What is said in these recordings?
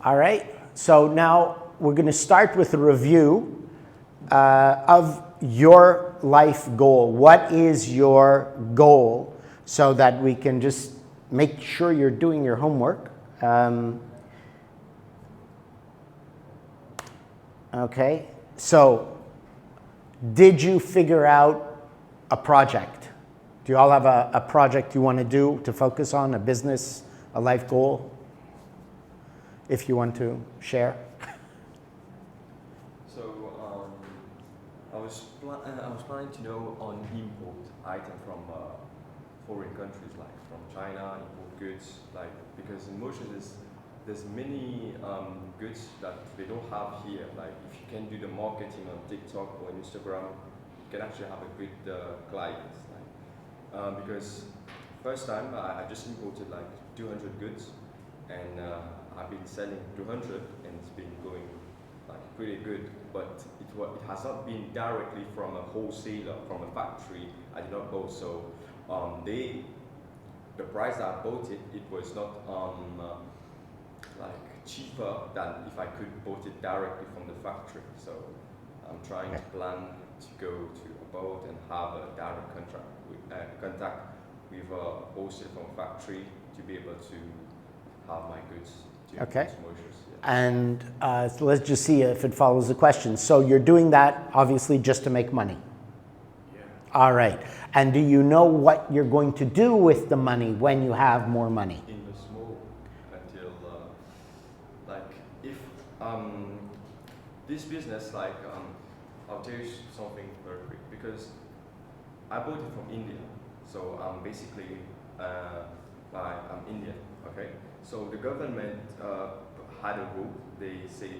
All right, so now we're going to start with a review of your life goal. What is your goal so that we can just make sure you're doing your homework. Okay, so did you figure out a project? Do you all have a project you want to do to focus on, a business, a life goal? If you want to share. So I was planning to know on import item from foreign countries, like from China, import goods, like because in Mauritius there's many goods that they don't have here. Like if you can do the marketing on TikTok or Instagram, you can actually have a good clients. Like, because first time I just imported like 200 goods, and I've been selling 200, and it's been going like pretty good. But it has not been directly from a wholesaler, from a factory. I did not go. So the price that I bought it was not like cheaper than if I could bought it directly from the factory. So I'm trying to plan to go to a boat and have a direct contact with a wholesale from factory to be able to have my goods. Okay. And so let's just see if it follows the question. So you're doing that obviously just to make money. Yeah. All right. And do you know what you're going to do with the money when you have more money? In the small until like if this business, like I'll tell you something very quick, because I bought it from India. So I'm basically I'm Indian. Okay. So the government had a rule. They say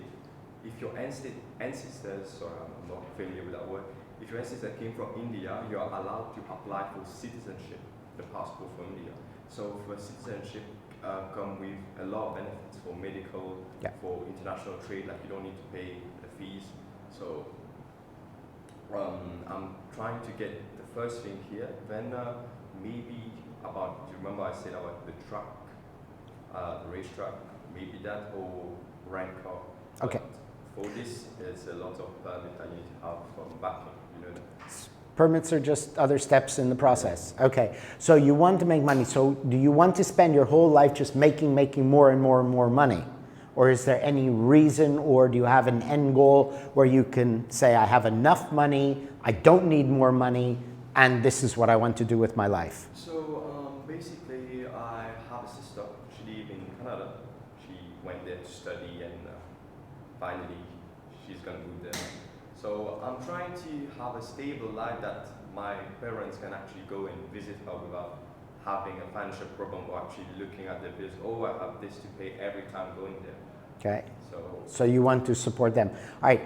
if your ancestors, sorry, I'm not familiar with that word, if your ancestors came from India, you are allowed to apply for citizenship, the passport from India. So for citizenship come with a lot of benefits for medical, for international trade, like you don't need to pay the fees. So I'm trying to get the first thing here, then maybe about, do you remember I said about the truck, the racetrack, maybe that whole rank up. Okay. For this, there's a lot of permit I need to have from backing, you know. Permits are just other steps in the process. Okay, so you want to make money. So do you want to spend your whole life just making more and more and more money? Or is there any reason, or do you have an end goal where you can say, I have enough money, I don't need more money, and this is what I want to do with my life? So basically, I have a sister. She lives in Canada. She went there to study, and finally she's gonna move there. So I'm trying to have a stable life that my parents can actually go and visit her without having a financial problem, or actually looking at the bills. Oh, I have this to pay every time going there. Okay. So you want to support them. All right.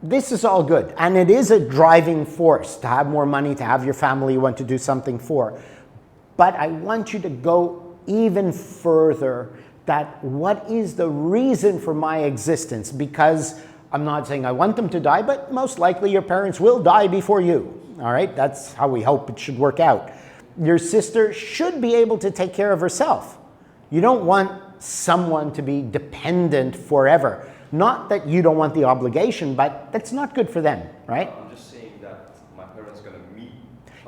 This is all good, and it is a driving force to have more money, to have your family you want to do something for. But I want you to go even further, that what is the reason for my existence? Because I'm not saying I want them to die, but most likely your parents will die before you. All right, that's how we hope it should work out. Your sister should be able to take care of herself. You don't want someone to be dependent forever. Not that you don't want the obligation, but that's not good for them, right? I'm just saying that my parents are going to meet.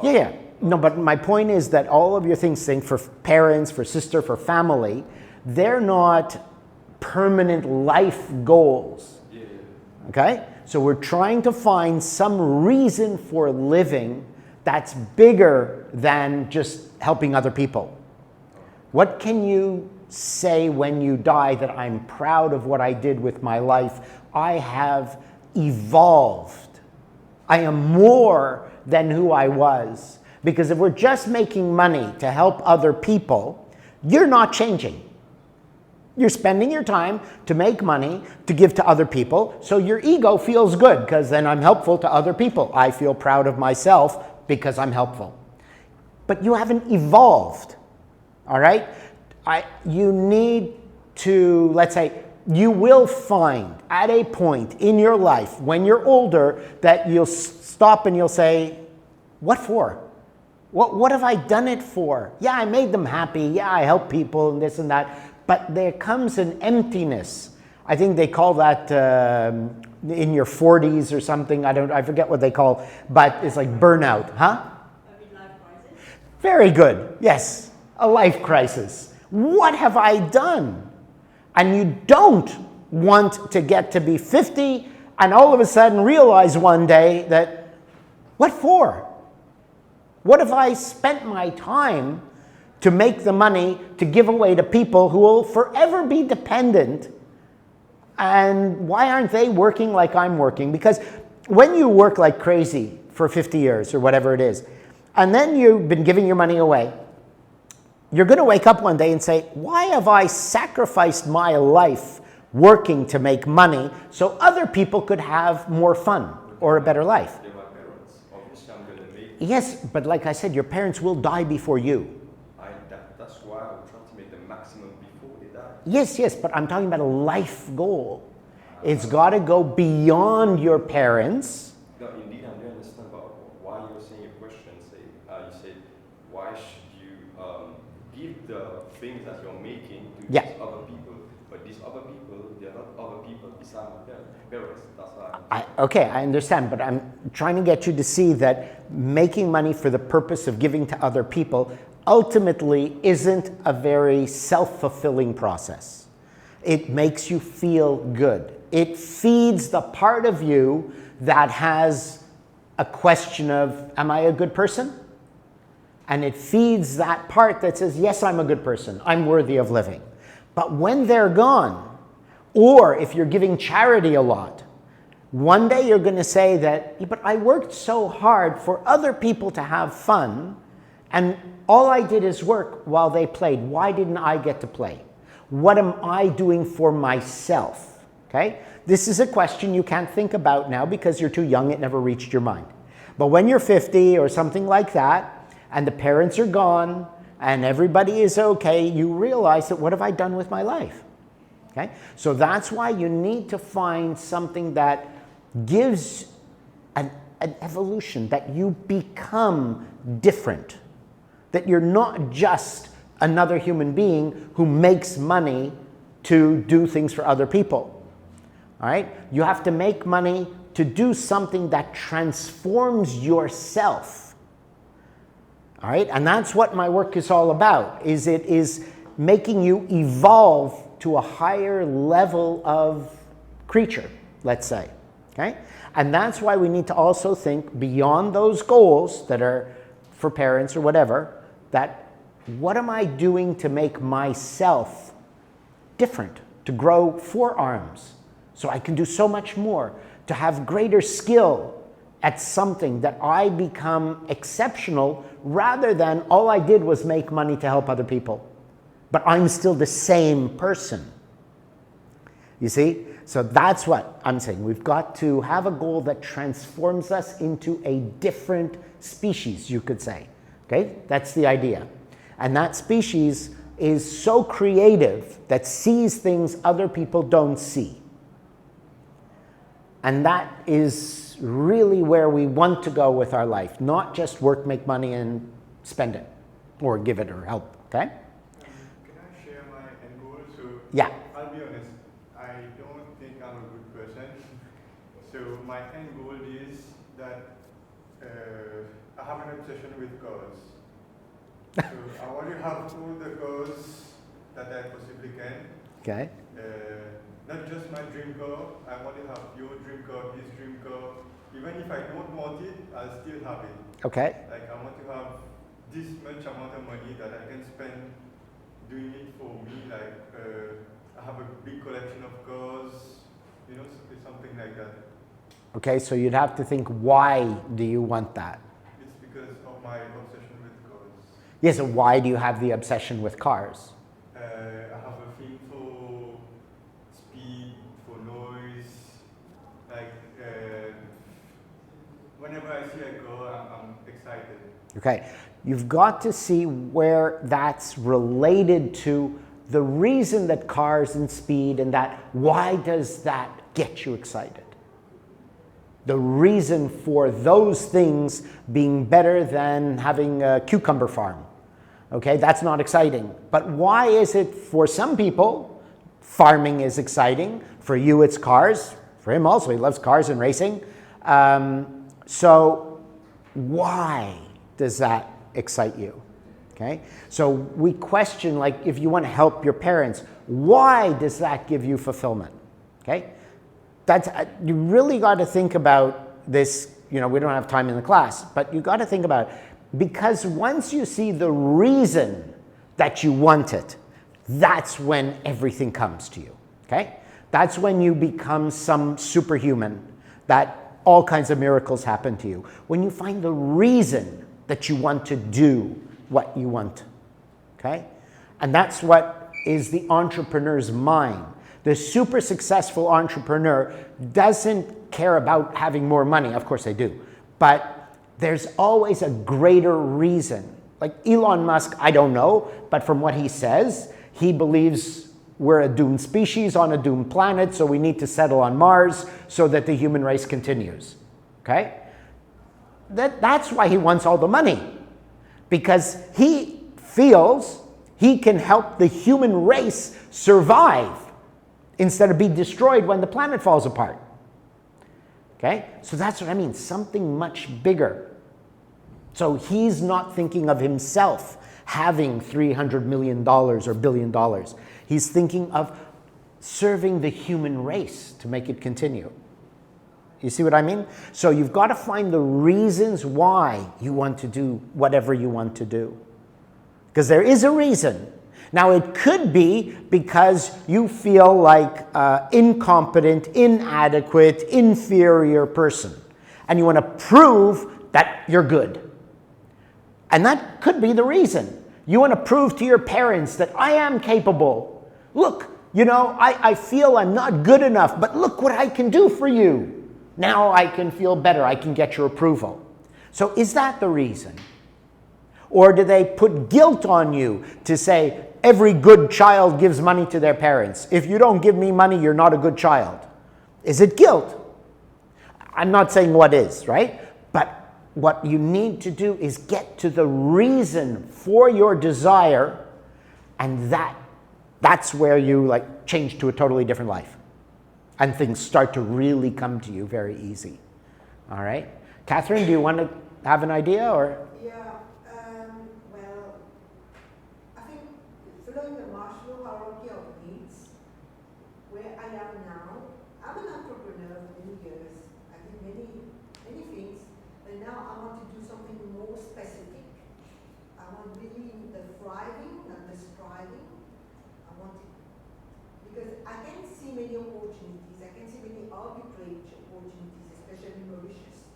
Yeah. No, but my point is that all of your things, saying for parents, for sister, for family, they're not permanent life goals. Yeah. Okay? So we're trying to find some reason for living that's bigger than just helping other people. What can you say when you die that I'm proud of what I did with my life? I have evolved. I am more than who I was. Because if we're just making money to help other people, you're not changing. You're spending your time to make money to give to other people, so your ego feels good because then I'm helpful to other people. I feel proud of myself because I'm helpful. But you haven't evolved, all right? You need to, let's say, you will find at a point in your life when you're older that you'll stop and you'll say, what for? What have I done it for? Yeah, I made them happy. Yeah, I help people and this and that. but there comes an emptiness. I think they call that in your 40s or something. I forget what they call, but it's like burnout, huh? A midlife crisis? Very good. Yes, a life crisis. What have I done? And you don't want to get to be 50 and all of a sudden realize one day that, what for? What have I spent my time to make the money to give away to people who will forever be dependent? And why aren't they working like I'm working? Because when you work like crazy for 50 years or whatever it is, and then you've been giving your money away, you're going to wake up one day and say, why have I sacrificed my life working to make money so other people could have more fun or a better life? They're my parents. Obviously, I'm gonna make. Yes, but like I said, your parents will die before you. That's why I will try to make the maximum before they die. Yes, but I'm talking about a life goal. It's got to go beyond your parents. No, indeed, I do understand. But why you're saying your question? You say, why should you give the things that you're making to Yeah. these other people? But these other people, they're not other people besides my parents. That's why. Okay, I understand, but I'm trying to get you to see that making money for the purpose of giving to other people ultimately isn't a very self-fulfilling process. It makes you feel good. It feeds the part of you that has a question of, am I a good person? And it feeds that part that says, yes, I'm a good person. I'm worthy of living. But when they're gone, or if you're giving charity a lot, one day you're going to say that, yeah, but I worked so hard for other people to have fun, and all I did is work while they played. Why didn't I get to play? What am I doing for myself? Okay? This is a question you can't think about now because you're too young, it never reached your mind. But when you're 50 or something like that, and the parents are gone, and everybody is okay, you realize that what have I done with my life? Okay? So that's why you need to find something that gives an evolution, that you become different. That you're not just another human being who makes money to do things for other people. All right? You have to make money to do something that transforms yourself. All right? And that's what my work is all about, is it is making you evolve to a higher level of creature, let's say. Okay? And that's why we need to also think beyond those goals that are for parents or whatever, that what am I doing to make myself different, to grow forearms so I can do so much more, to have greater skill at something, that I become exceptional rather than all I did was make money to help other people. But I'm still the same person. You see? So that's what I'm saying. We've got to have a goal that transforms us into a different species, you could say. Okay? That's the idea. And that species is so creative that sees things other people don't see. And that is really where we want to go with our life. Not just work, make money, and spend it. Or give it or help. Okay? Can I share my end goal? So Yeah. I'll be honest, I don't think I'm a good person. So my end goal is that I have an obsession with cars. So I want to have all the cars that I possibly can. Okay. Not just my dream car. I want to have your dream car, his dream car. Even if I don't want it, I'll still have it. Okay. Like I want to have this much amount of money that I can spend doing it for me. Like I have a big collection of cars, you know, something like that. Okay, so you'd have to think, why do you want that? It's because of my obsession with cars. Yes, and why do you have the obsession with cars? I have a thing for speed, for noise. Like whenever I see a car, I'm excited. Okay, you've got to see where that's related to the reason that cars and speed and that, why does that get you excited? The reason for those things being better than having a cucumber farm. Okay, that's not exciting. But why is it for some people, farming is exciting? For you, it's cars. For him also, he loves cars and racing. So why does that excite you? Okay, so we question, like, if you want to help your parents, why does that give you fulfillment? Okay, that's, you really got to think about this. You know, we don't have time in the class, but you got to think about it, because once you see the reason that you want it, that's when everything comes to you. Okay, that's when you become some superhuman, that all kinds of miracles happen to you. When you find the reason that you want to do what you want. Okay, and that's what is the entrepreneur's mind. The super successful entrepreneur doesn't care about having more money. Of course they do. But there's always a greater reason. Like Elon Musk, I don't know, but from what he says, he believes we're a doomed species on a doomed planet, so we need to settle on Mars so that the human race continues. Okay? That's why he wants all the money. Because he feels he can help the human race survive instead of be destroyed when the planet falls apart. Okay? So that's what I mean, something much bigger. So he's not thinking of himself having $300 million or $1 billion. He's thinking of serving the human race to make it continue. You see what I mean? So you've got to find the reasons why you want to do whatever you want to do. Because there is a reason. Now, it could be because you feel like an incompetent, inadequate, inferior person. And you want to prove that you're good. And that could be the reason. You want to prove to your parents that I am capable. Look, you know, I feel I'm not good enough, but look what I can do for you. Now I can feel better. I can get your approval. So is that the reason? Or do they put guilt on you to say, every good child gives money to their parents. If you don't give me money, you're not a good child. Is it guilt? I'm not saying what is, right? But what you need to do is get to the reason for your desire, and that's where you like change to a totally different life. And things start to really come to you very easy. All right? Catherine, do you want to have an idea or? Yeah, well, I think following the Maslow hierarchy of needs, where I am now, I'm an entrepreneur for many years. I did many things, but now I want to do something more specific. I want really the thriving, not the striving. I want it, because I can see many opportunities. I can see many arbitrage opportunities, especially in Mauritius.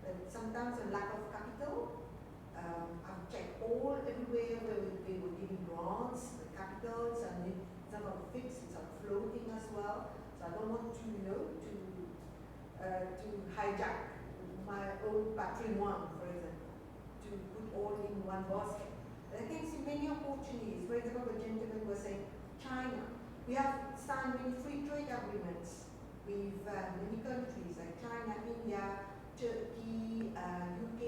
But sometimes a lack of capital. I've checked everywhere where they were giving grants, the capitals, and it's not fixed, it's not floating as well. So I don't want to, to hijack my own patrimoine, for example, to put all in one basket. But I can see many opportunities. For example, the gentleman was saying, China. We have signed many free trade agreements with many countries like China, India, Turkey, UK,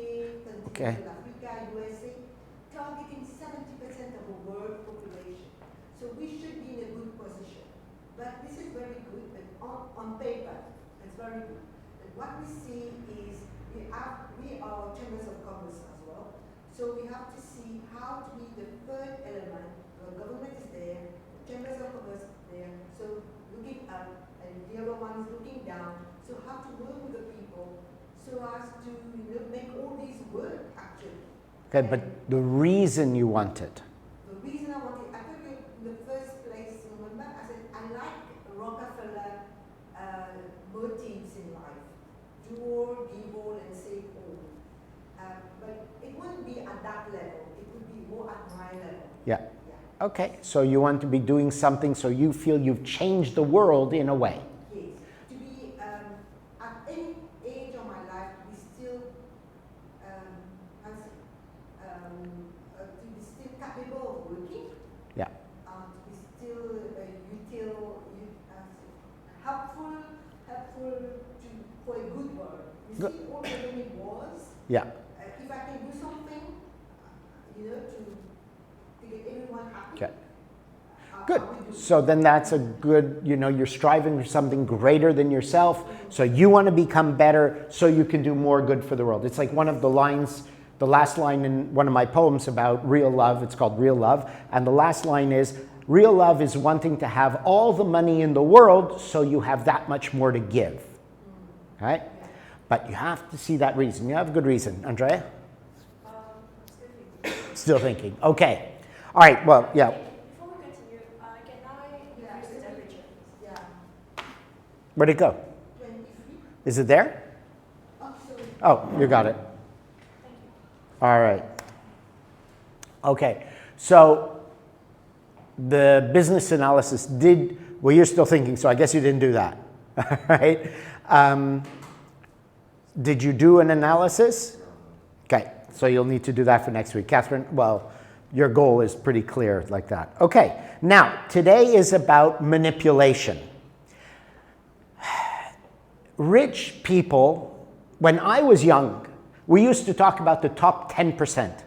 Continental Africa, USA, targeting 70% of the world population. So we should be in a good position. But this is very good, but on paper, it's very good. But what we see is we are chambers of commerce as well. So we have to see how to be the third element. The government is there, the chambers of commerce there. So looking up, and the other one is looking down. So how to work with the people so as to make all these work actually. Okay, but the reason you want it. The reason I want it, I told you in the first place, remember, I said I like Rockefeller motives in life. Do all, give all, and save all. But it wouldn't be at that level. It would be more at my level. Yeah. Okay, so you want to be doing something so you feel you've changed the world in a way. Yes. To be, at any age of my life, to be still, to be still capable of working. Yeah. To be still helpful for a good work. You Good. see all the many wars. Yeah. If I can do something, to Good. So then that's a good, you're striving for something greater than yourself. So you want to become better so you can do more good for the world. It's like one of the lines, the last line in one of my poems about real love. It's called Real Love. And the last line is, real love is wanting to have all the money in the world so you have that much more to give. Right? But you have to see that reason. You have a good reason. Andrea? Still thinking. Okay. All right. Well, yeah. Before we continue, can I increase the temperature? Yeah. Where'd it go? 23. Is it there? Oh, sorry. Oh, you got it. Thank you. All right. Okay. So the business analysis well, you're still thinking, so I guess you didn't do that. All right. Did you do an analysis? Okay. So you'll need to do that for next week. Catherine, well, your goal is pretty clear like that. Okay. Now, today is about manipulation. Rich people, when I was young, we used to talk about the top 10%.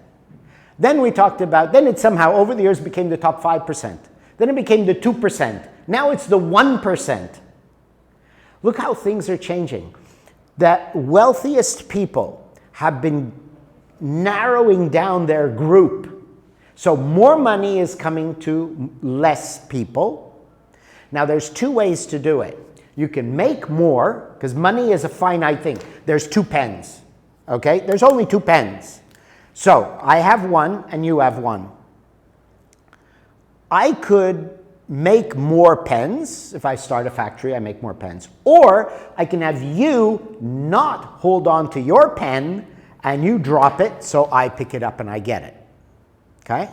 Then we talked about, then it somehow over the years became the top 5%. Then it became the 2%. Now it's the 1%. Look how things are changing. The wealthiest people have been narrowing down their group. So more money is coming to less people. Now there's two ways to do it. You can make more, because money is a finite thing. There's 2 pens, okay? There's only 2 pens. So I have one and you have one. I could make more pens. If I start a factory, I make more pens. Or I can have you not hold on to your pen and you drop it, so I pick it up and I get it. Okay?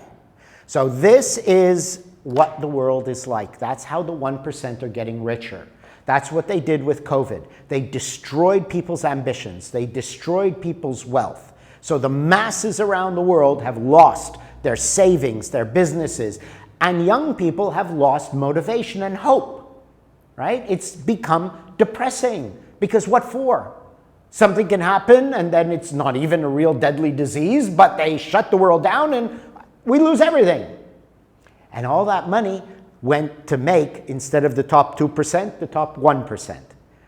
So this is what the world is like. That's how the 1% are getting richer. That's what they did with COVID. They destroyed people's ambitions. They destroyed people's wealth. So the masses around the world have lost their savings, their businesses, and young people have lost motivation and hope, right? It's become depressing, because what for? Something can happen and then it's not even a real deadly disease, but they shut the world down and we lose everything. And all that money went to make, instead of the top 2%, the top 1%.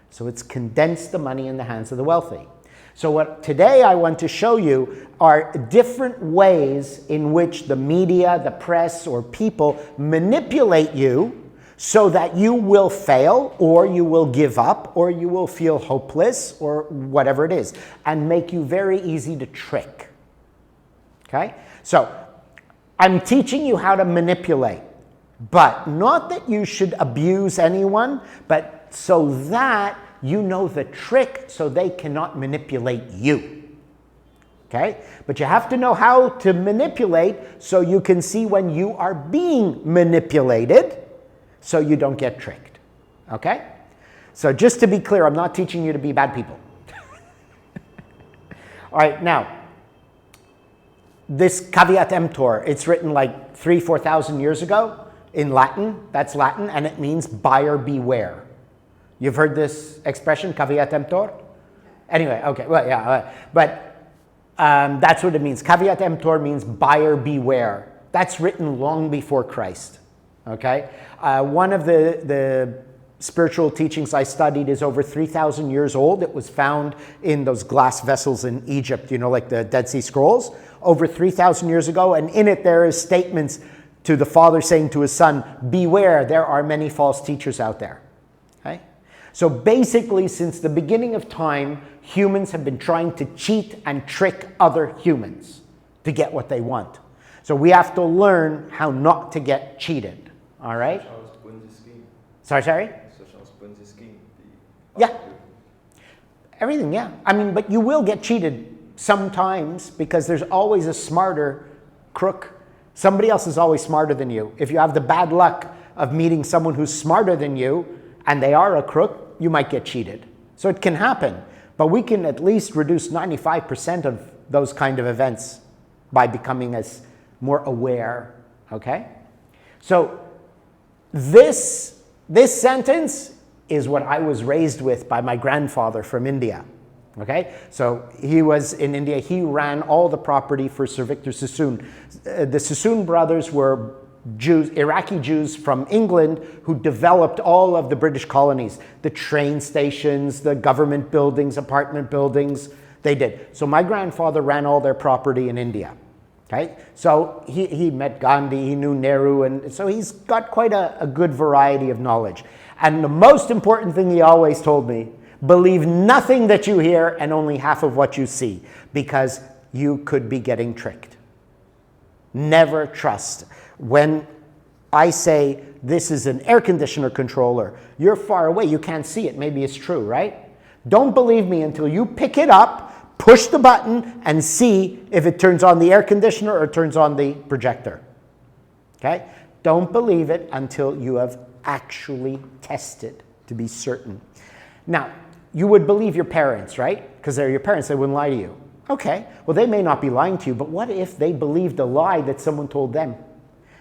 So it's condensed the money in the hands of the wealthy. So what today I want to show you are different ways in which the media, the press, or people manipulate you so that you will fail, or you will give up, or you will feel hopeless, or whatever it is, and make you very easy to trick. Okay? So I'm teaching you how to manipulate, but not that you should abuse anyone, but so that you know the trick so they cannot manipulate you. Okay? But you have to know how to manipulate so you can see when you are being manipulated so you don't get tricked. Okay? So just to be clear, I'm not teaching you to be bad people. All right, now, this caveat emptor, it's written like 4,000 years ago in Latin. That's Latin, and it means buyer beware. You've heard this expression, caveat emptor? Anyway, okay, well, yeah, but that's what it means. Caveat emptor means buyer beware. That's written long before Christ, okay? One of the spiritual teachings I studied is over 3,000 years old. It was found in those glass vessels in Egypt, you know, like the Dead Sea Scrolls, over 3,000 years ago, and in it there is statements to the father saying to his son, beware, there are many false teachers out there, okay? So basically, since the beginning of time, humans have been trying to cheat and trick other humans to get what they want. So we have to learn how not to get cheated, all right? Such as Ponzi scheme. Sorry? Such as Ponzi scheme. Yeah. Everything, yeah. I mean, but you will get cheated sometimes because there's always a smarter crook. Somebody else is always smarter than you. If you have the bad luck of meeting someone who's smarter than you and they are a crook, you might get cheated. So it can happen, but we can at least reduce 95% of those kind of events by becoming as more aware, okay? So this sentence is what I was raised with by my grandfather from India, okay? So he was in India, he ran all the property for Sir Victor Sassoon. The Sassoon brothers were Jews, Iraqi Jews from England who developed all of the British colonies, the train stations, the government buildings, apartment buildings, they did. So my grandfather ran all their property in India. Okay, so he met Gandhi, he knew Nehru, and so he's got quite a good variety of knowledge. And the most important thing he always told me, believe nothing that you hear and only half of what you see, because you could be getting tricked. Never trust. When I say this is an air conditioner controller, you're far away, you can't see it, maybe it's true, right? Don't believe me until you pick it up, push the button, and see if it turns on the air conditioner or turns on the projector. Okay? Don't believe it until you have actually tested to be certain. Now, you would believe your parents, right? Because they're your parents, they wouldn't lie to you. Okay, well, they may not be lying to you, but what if they believed a lie that someone told them?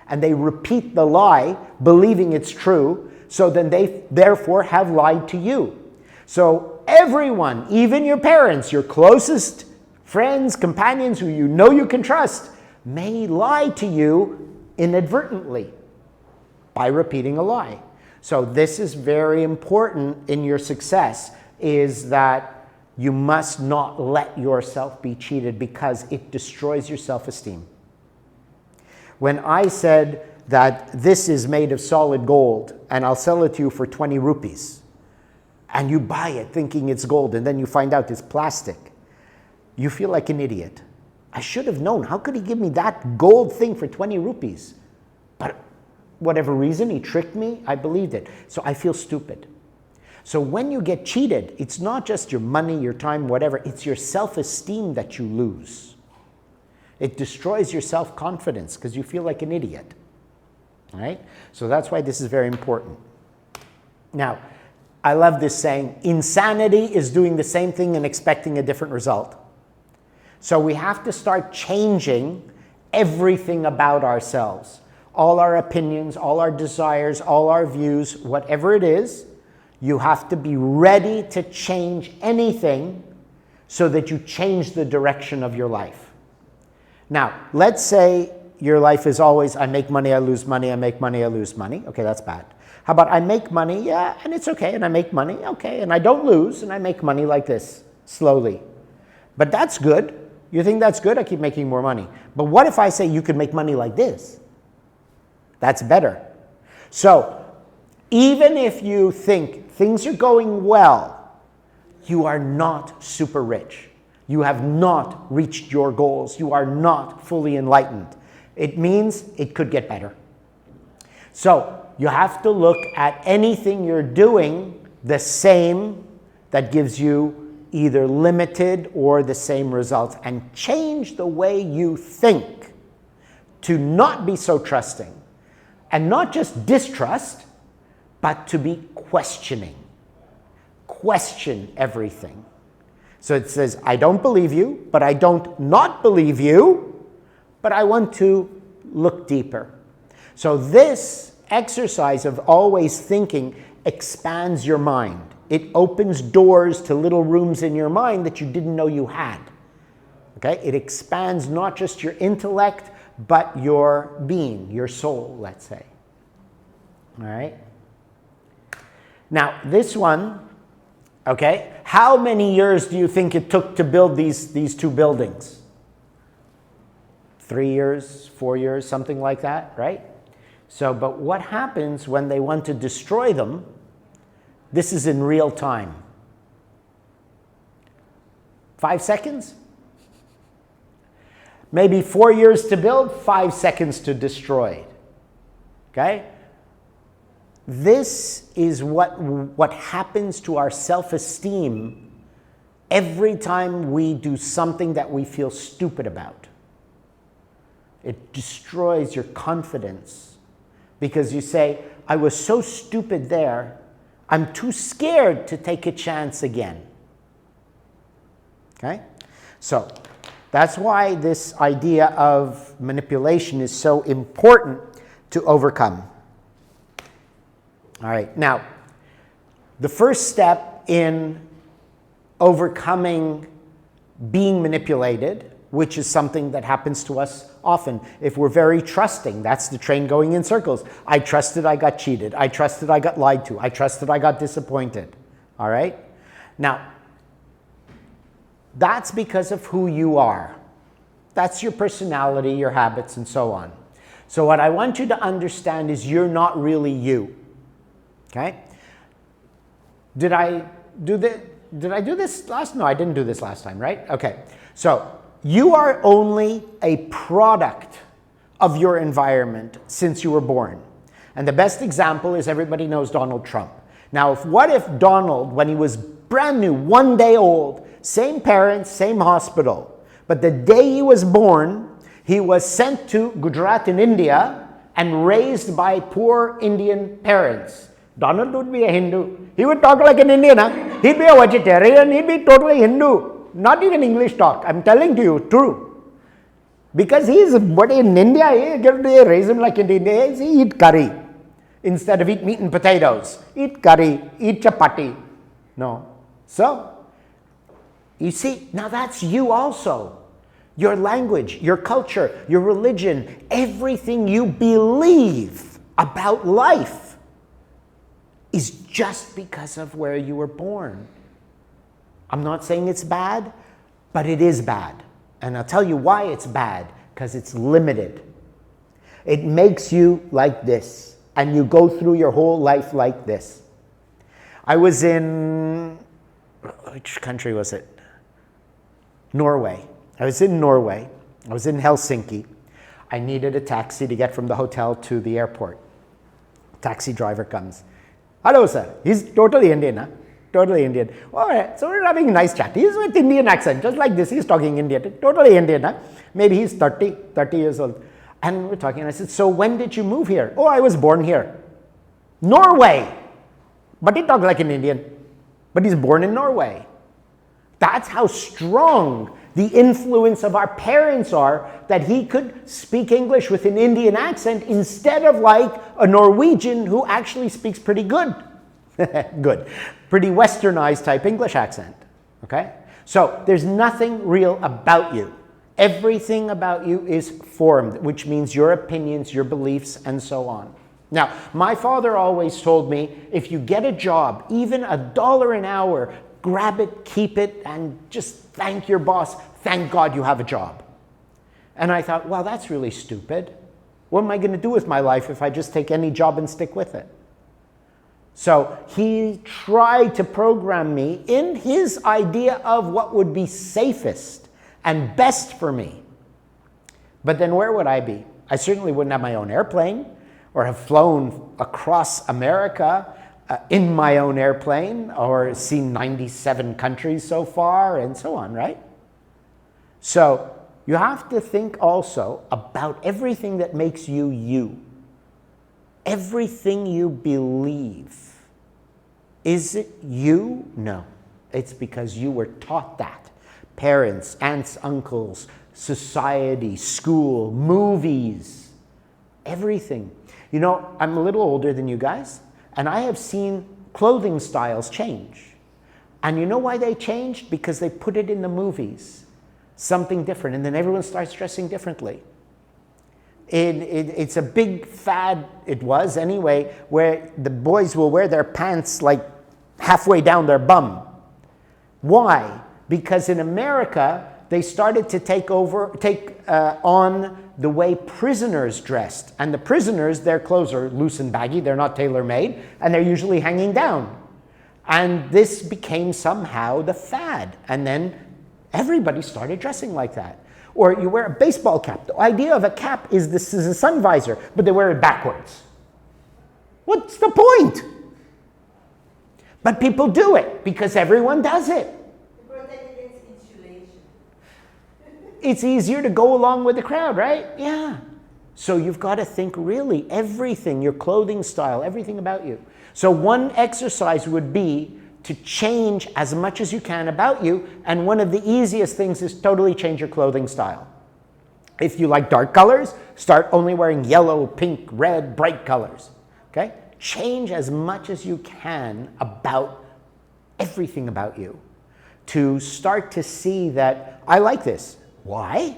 And they repeat the lie, believing it's true, so then they therefore have lied to you. So everyone, even your parents, your closest friends, companions who you know you can trust, may lie to you inadvertently by repeating a lie. So this is very important in your success, is that you must not let yourself be cheated, because it destroys your self-esteem. When I said that this is made of solid gold and I'll sell it to you for 20 rupees, and you buy it thinking it's gold, and then you find out it's plastic, you feel like an idiot. I should have known. How could he give me that gold thing for 20 rupees? But whatever reason, he tricked me, I believed it. So I feel stupid. So when you get cheated, it's not just your money, your time, whatever, it's your self-esteem that you lose. It destroys your self-confidence because you feel like an idiot. All right? So that's why this is very important. Now, I love this saying, insanity is doing the same thing and expecting a different result. So we have to start changing everything about ourselves. All our opinions, all our desires, all our views, whatever it is, you have to be ready to change anything so that you change the direction of your life. Now, let's say your life is always, I make money, I lose money, I make money, I lose money. Okay, that's bad. How about I make money, yeah, and it's okay, and I make money, okay, and I don't lose, and I make money like this, slowly. But that's good. You think that's good? I keep making more money. But what if I say you could make money like this? That's better. So, even if you think things are going well, you are not super rich. You have not reached your goals. You are not fully enlightened. It means it could get better. So, you have to look at anything you're doing the same that gives you either limited or the same results, and change the way you think to not be so trusting, and not just distrust, but to be questioning. Question everything. So it says, I don't believe you, but I don't not believe you, but I want to look deeper. So this exercise of always thinking expands your mind. It opens doors to little rooms in your mind that you didn't know you had. Okay? It expands not just your intellect, but your being, your soul, let's say. All right? Now, this one, okay, how many years do you think it took to build these two buildings? 3 years, 4 years, something like that, right? So, but what happens when they want to destroy them? This is in real time. 5 seconds? Maybe 4 years to build, 5 seconds to destroy. Okay? This is what happens to our self-esteem every time we do something that we feel stupid about. It destroys your confidence because you say, I was so stupid there, I'm too scared to take a chance again. Okay? So that's why this idea of manipulation is so important to overcome. All right, now, the first step in overcoming being manipulated, which is something that happens to us often. If we're very trusting, that's the train going in circles. I trusted I got cheated. I trusted I got lied to. I trusted I got disappointed. All right? Now, that's because of who you are. That's your personality, your habits, and so on. So what I want you to understand is you're not really you. Okay? Did I do this last? No, I didn't do this last time, right? Okay. So you are only a product of your environment since you were born. And the best example is everybody knows Donald Trump. Now, what if Donald, when he was brand new, 1 day old, same parents, same hospital, but the day he was born, he was sent to Gujarat in India and raised by poor Indian parents. Donald would be a Hindu. He would talk like an Indian. Huh? He'd be a vegetarian. He'd be totally Hindu. Not even English talk. I'm telling to you, true. Because but in India, they raise him like Indian. He eat curry instead of eat meat and potatoes. Eat curry, eat chapati. No. So, you see, now that's you also. Your language, your culture, your religion, everything you believe about life is just because of where you were born. I'm not saying it's bad, but it is bad. And I'll tell you why it's bad, because it's limited. It makes you like this, and you go through your whole life like this. I was in, which country was it? Norway. I was in Norway. I was in Helsinki. I needed a taxi to get from the hotel to the airport. Taxi driver comes. Hello, sir. He's totally Indian, huh? Totally Indian. All right, so we're having a nice chat. He's with Indian accent, just like this. He's talking Indian. Totally Indian, huh? Maybe he's 30 years old. And we're talking, and I said, so when did you move here? Oh, I was born here. Norway. But he talked like an Indian. But he's born in Norway. That's how strong the influence of our parents are, that he could speak English with an Indian accent instead of like a Norwegian who actually speaks pretty good. Good. Pretty westernized type English accent. Okay? So there's nothing real about you. Everything about you is formed, which means your opinions, your beliefs, and so on. Now, my father always told me, if you get a job, even $1 an hour, grab it, keep it, and just thank your boss. Thank God you have a job. And I thought, well, that's really stupid. What am I going to do with my life if I just take any job and stick with it? So he tried to program me in his idea of what would be safest and best for me. But then where would I be? I certainly wouldn't have my own airplane or have flown across America in my own airplane or seen 97 countries so far and so on, right? So you have to think also about everything that makes you you. Everything you believe. Is it you? No. It's because you were taught that. Parents, aunts, uncles, society, school, movies, everything. You know, I'm a little older than you guys, and I have seen clothing styles change. And you know why they changed? Because they put it in the movies. Something different, and then everyone starts dressing differently. It's a big fad, it was anyway, where the boys will wear their pants like halfway down their bum. Why? Because in America, they started to take on the way prisoners dressed. And the prisoners, their clothes are loose and baggy, they're not tailor-made, and they're usually hanging down. And this became somehow the fad. And then everybody started dressing like that. Or you wear a baseball cap. The idea of a cap is this is a sun visor, but they wear it backwards. What's the point? But people do it because everyone does it. To protect against insulation. It's easier to go along with the crowd, right? Yeah. So you've got to think really everything, your clothing style, everything about you. So one exercise would be to change as much as you can about you, and one of the easiest things is totally change your clothing style. If you like dark colors, start only wearing yellow, pink, red, bright colors. Okay? Change as much as you can about everything about you to start to see that I like this. Why?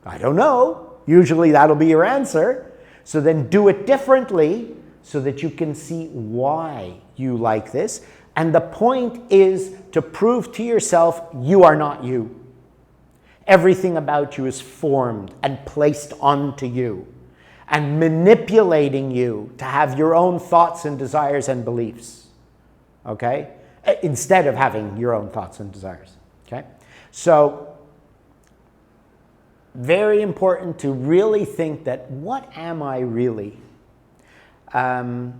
I don't know. Usually that'll be your answer. So then do it differently so that you can see why you like this. And the point is to prove to yourself you are not you. Everything about you is formed and placed onto you and manipulating you to have your own thoughts and desires and beliefs, okay? Instead of having your own thoughts and desires, okay? So, very important to really think that, what am I really? Yeah,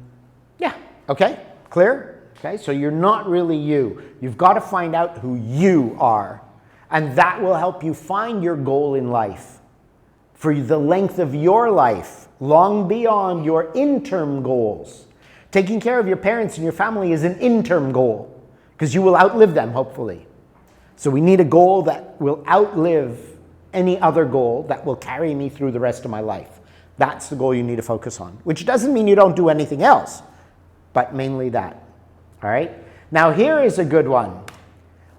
okay, clear? Okay, so you're not really you. You've got to find out who you are. And that will help you find your goal in life for the length of your life, long beyond your interim goals. Taking care of your parents and your family is an interim goal because you will outlive them, hopefully. So we need a goal that will outlive any other goal that will carry me through the rest of my life. That's the goal you need to focus on, which doesn't mean you don't do anything else, but mainly that. All right? Now here is a good one.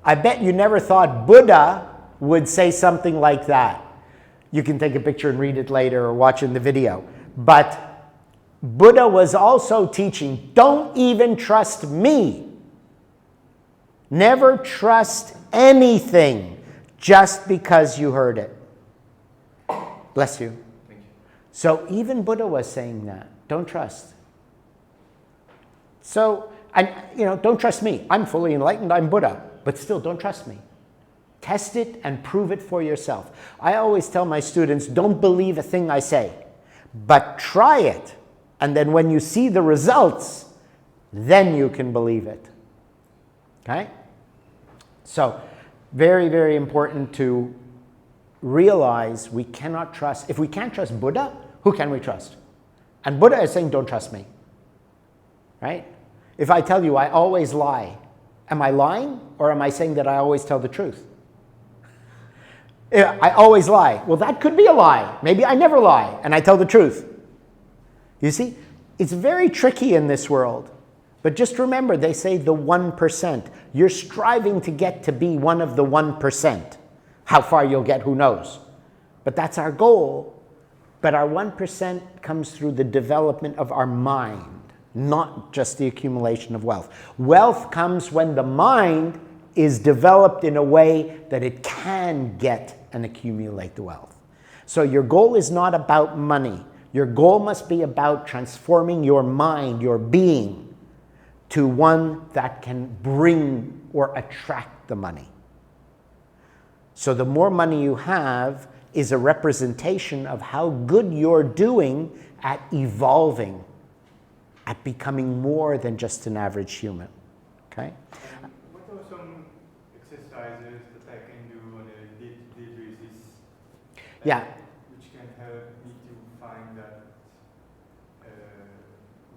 I bet you never thought Buddha would say something like that. You can take a picture and read it later or watch in the video. But Buddha was also teaching, don't even trust me. Never trust anything just because you heard it. Bless you. Thank you. So even Buddha was saying that. Don't trust. So, and don't trust me. I'm fully enlightened. I'm Buddha. But still, don't trust me. Test it and prove it for yourself. I always tell my students, don't believe a thing I say, but try it. And then when you see the results, then you can believe it. Okay? So, very, very important to realize we cannot trust. If we can't trust Buddha, who can we trust? And Buddha is saying, don't trust me. Right? If I tell you I always lie, am I lying or am I saying that I always tell the truth? I always lie. Well, that could be a lie. Maybe I never lie and I tell the truth. You see, it's very tricky in this world. But just remember, they say the 1%. You're striving to get to be one of the 1%. How far you'll get, who knows? But that's our goal. But our 1% comes through the development of our mind, not just the accumulation of wealth. Wealth comes when the mind is developed in a way that it can get and accumulate the wealth. So your goal is not about money. Your goal must be about transforming your mind, your being, to one that can bring or attract the money. So the more money you have is a representation of how good you're doing at evolving, at becoming more than just an average human. Okay? What are some exercises that I can do on a day-to-day basis? Yeah. Which can help me to find that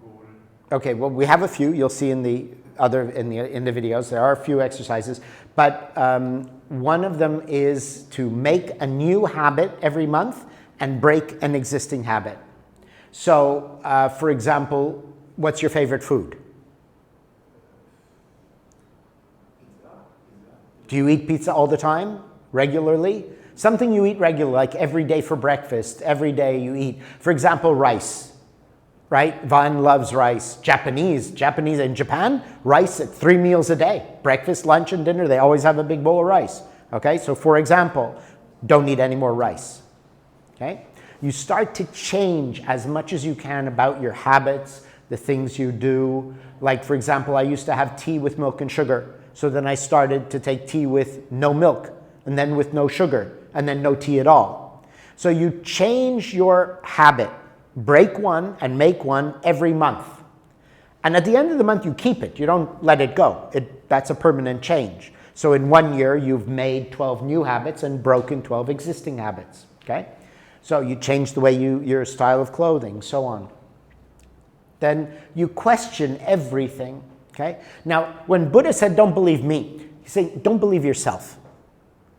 goal? Okay, well, we have a few. You'll see in the videos. There are a few exercises, but one of them is to make a new habit every month and break an existing habit. So, for example, what's your favorite food? Do you eat pizza all the time, regularly? Something you eat regularly, like every day for breakfast, every day you eat. For example, rice, right? Van loves rice. Japanese in Japan, rice at 3 meals a day. Breakfast, lunch, and dinner, they always have a big bowl of rice. Okay, so for example, don't eat any more rice. Okay? You start to change as much as you can about your habits, the things you do. Like, for example, I used to have tea with milk and sugar. So then I started to take tea with no milk, and then with no sugar, and then no tea at all. So you change your habit, break one and make one every month. And at the end of the month, you keep it. You don't let it go. That's a permanent change. So in 1 year, you've made 12 new habits and broken 12 existing habits. Okay? So you change the way your style of clothing, so on. Then you question everything. Okay? Now, when Buddha said, don't believe me, he's saying, don't believe yourself.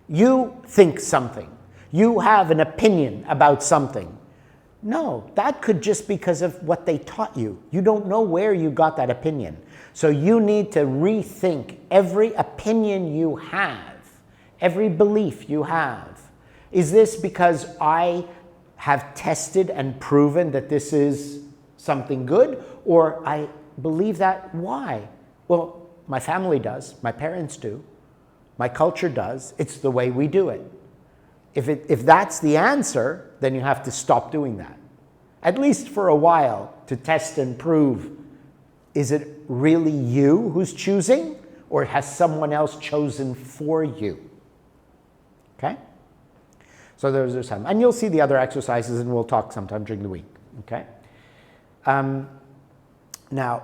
You think something. You have an opinion about something. No, that could just be because of what they taught you. You don't know where you got that opinion. So you need to rethink every opinion you have every belief you have. Is this because I have tested and proven that this is something good, or I believe that? Why? Well, my family does, my parents do, my culture does. It's the way we do it. If that's the answer, then you have to stop doing that, at least for a while, to test and prove, is it really you who's choosing, or has someone else chosen for you? Okay? So those are some. And you'll see the other exercises, and we'll talk sometime during the week. Okay? Now,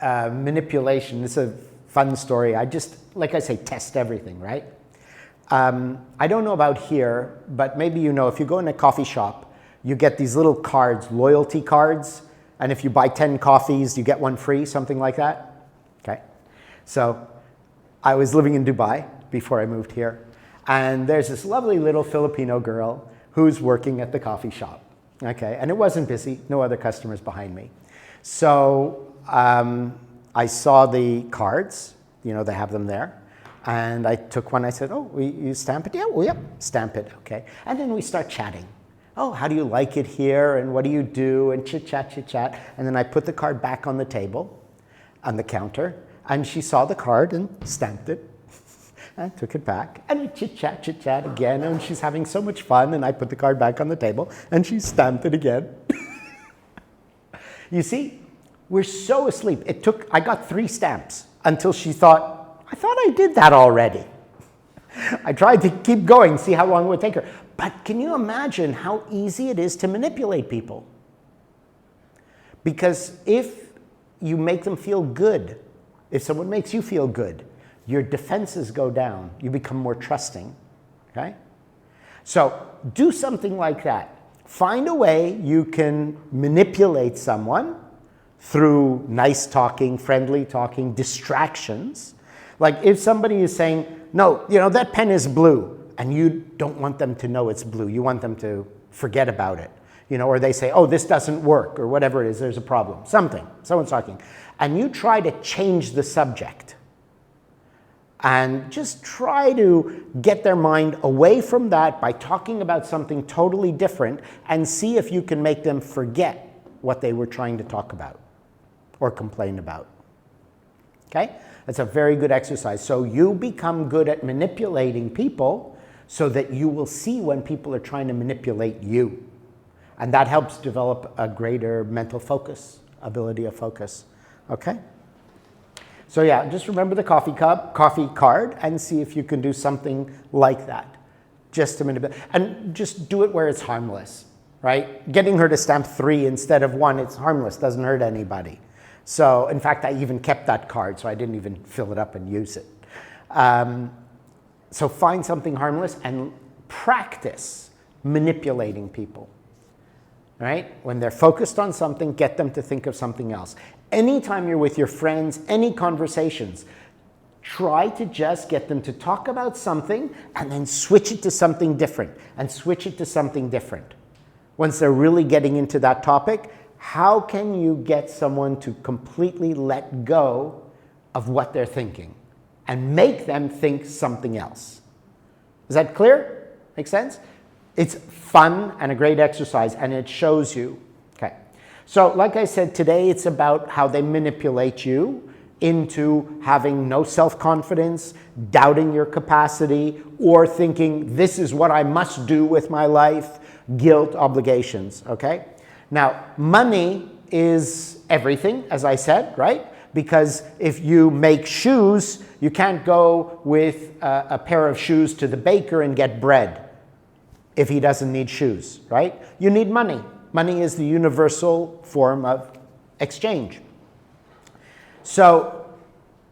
manipulation is a fun story. I just, like I say, test everything, right? I don't know about here, but maybe you know, if you go in a coffee shop, you get these little cards, loyalty cards, and if you buy 10 coffees, you get one free, something like that. Okay? So I was living in Dubai before I moved here, and there's this lovely little Filipino girl who's working at the coffee shop. Okay? And it wasn't busy, no other customers behind me. So I saw the cards, you know, they have them there. And I took one, I said, oh, you stamp it? Yeah, well, yep, stamp it, okay. And then we start chatting. Oh, how do you like it here? And what do you do? And chit chat, chit chat. And then I put the card back on the table, on the counter, and she saw the card and stamped it. I took it back, and we chit chat again, and she's having so much fun, and I put the card back on the table, and she stamped it again. You see, we're so asleep. I got 3 stamps until she thought, I thought I did that already. I tried to keep going, see how long it would take her. But can you imagine how easy it is to manipulate people? Because if you make them feel good, if someone makes you feel good, your defenses go down. You become more trusting, okay? So do something like that. Find a way you can manipulate someone through nice talking, friendly talking, distractions. Like if somebody is saying, no, you know, that pen is blue, and you don't want them to know it's blue. You want them to forget about it. You know, or they say, oh, this doesn't work, or whatever it is, there's a problem. Someone's talking. And you try to change the subject. And just try to get their mind away from that by talking about something totally different, and see if you can make them forget what they were trying to talk about or complain about. Okay? That's a very good exercise. So you become good at manipulating people so that you will see when people are trying to manipulate you. And that helps develop a greater mental focus, ability of focus. Okay? So yeah, just remember the coffee card, and see if you can do something like that. Just to manipulate. And just do it where it's harmless, right? Getting her to stamp 3 instead of 1, it's harmless, doesn't hurt anybody. So, in fact, I even kept that card, so I didn't even fill it up and use it. So find something harmless and practice manipulating people, right? When they're focused on something, get them to think of something else. Anytime you're with your friends, any conversations, try to just get them to talk about something and then switch it to something different and switch it to something different. Once they're really getting into that topic, how can you get someone to completely let go of what they're thinking and make them think something else? Is that clear? Make sense? It's fun and a great exercise, and it shows you. Okay. So like I said, today it's about how they manipulate you into having no self-confidence, doubting your capacity, or thinking this is what I must do with my life, guilt, obligations, okay? Now, money is everything, as I said, right? Because if you make shoes, you can't go with a pair of shoes to the baker and get bread if he doesn't need shoes, right? You need money. Money is the universal form of exchange. So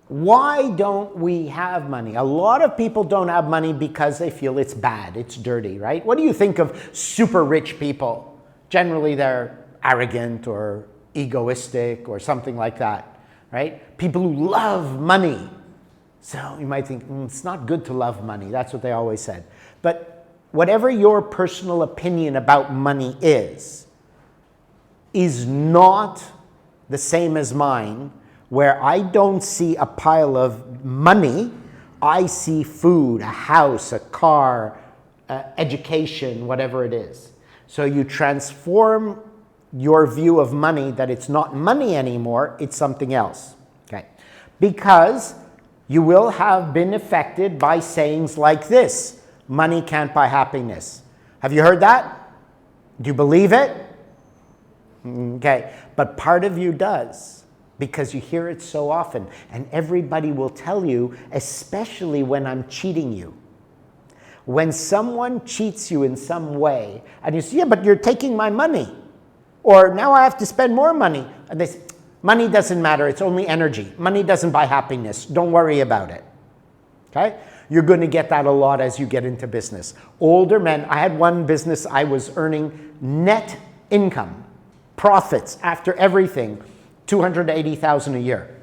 why don't we have money? A lot of people don't have money because they feel it's bad, it's dirty, right? What do you think of super rich people? Generally, they're arrogant or egoistic or something like that, right? People who love money. So you might think, it's not good to love money. That's what they always said. But whatever your personal opinion about money is not the same as mine, where I don't see a pile of money I see food, a house, a car, education, whatever it is. So you transform your view of money that it's not money anymore, it's something else. Okay? Because you will have been affected by sayings like this: money can't buy happiness. Have you heard that? Do you believe it? Okay, but part of you does, because you hear it so often, and everybody will tell you, especially when I'm cheating you. When someone cheats you in some way, and you say, yeah, but you're taking my money, or now I have to spend more money, and they say, money doesn't matter, it's only energy. Money doesn't buy happiness, don't worry about it. Okay? You're going to get that a lot as you get into business. Older men, I had one business, I was earning net income, profits after everything, $280,000 a year.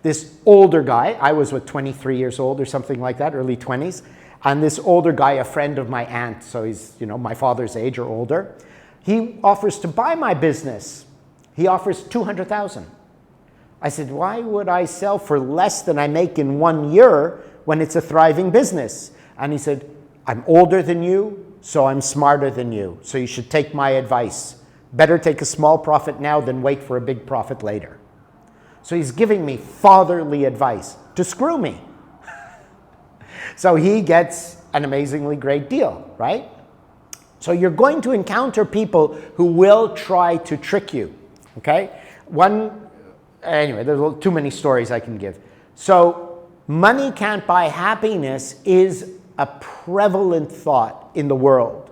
This older guy, I was 23 years old or something like that, early 20s, and this older guy, a friend of my aunt, so he's, you know, my father's age or older, he offers to buy my business. He offers $200,000. I said, why would I sell for less than I make in 1 year when it's a thriving business? And he said, I'm older than you, so I'm smarter than you, so you should take my advice. Better take a small profit now than wait for a big profit later. So he's giving me fatherly advice to screw me. So he gets an amazingly great deal, right? So you're going to encounter people who will try to trick you, okay? Anyway, there's too many stories I can give. So money can't buy happiness is a prevalent thought in the world.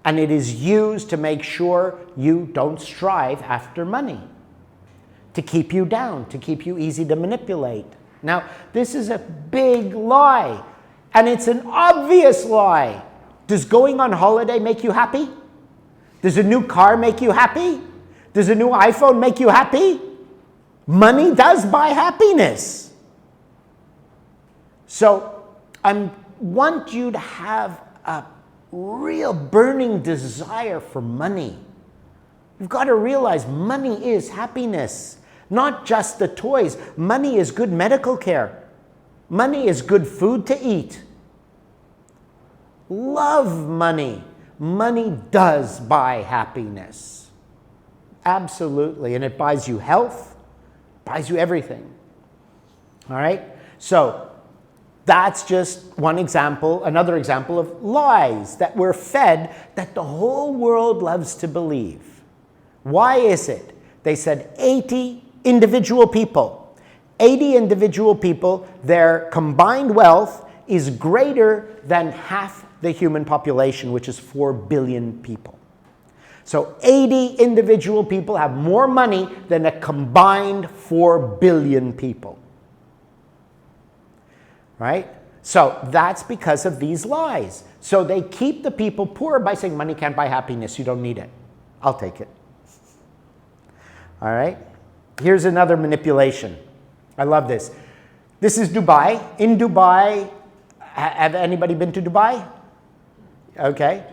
And it is used to make sure you don't strive after money, to keep you down, to keep you easy to manipulate. Now, this is a big lie, and it's an obvious lie. Does going on holiday make you happy? Does a new car make you happy? Does a new iPhone make you happy? Money does buy happiness. So I want you to have a real burning desire for money. You've got to realize money is happiness, not just the toys. Money is good medical care. Money is good food to eat. Love money. Money does buy happiness. Absolutely. And it buys you health, buys you everything. All right? So that's just one example, another example of lies that we're fed that the whole world loves to believe. Why is it? They said 80 individual people. 80 individual people, their combined wealth is greater than half the human population, which is 4 billion people. So 80 individual people have more money than a combined 4 billion people. Right? So that's because of these lies. So they keep the people poor by saying money can't buy happiness, you don't need it. I'll take it. All right? Here's another manipulation. I love this. This is Dubai. In Dubai, have anybody been to Dubai? Okay.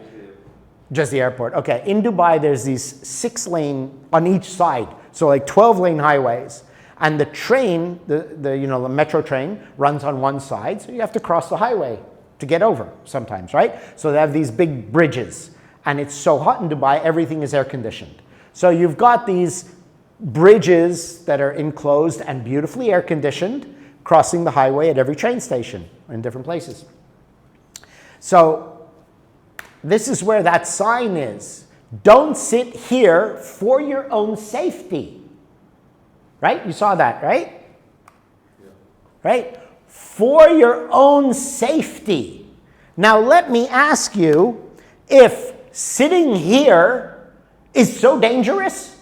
Just the airport. Okay. In Dubai, there's these 6 lane on each side. So like 12 lane highways. And the train, the metro train runs on one side. So you have to cross the highway to get over sometimes, right? So they have these big bridges. And it's so hot in Dubai, everything is air conditioned. So you've got these bridges that are enclosed and beautifully air conditioned, crossing the highway at every train station in different places. So this is where that sign is. Don't sit here for your own safety. Right? You saw that, right? Yeah. Right? For your own safety. Now let me ask you, if sitting here is so dangerous,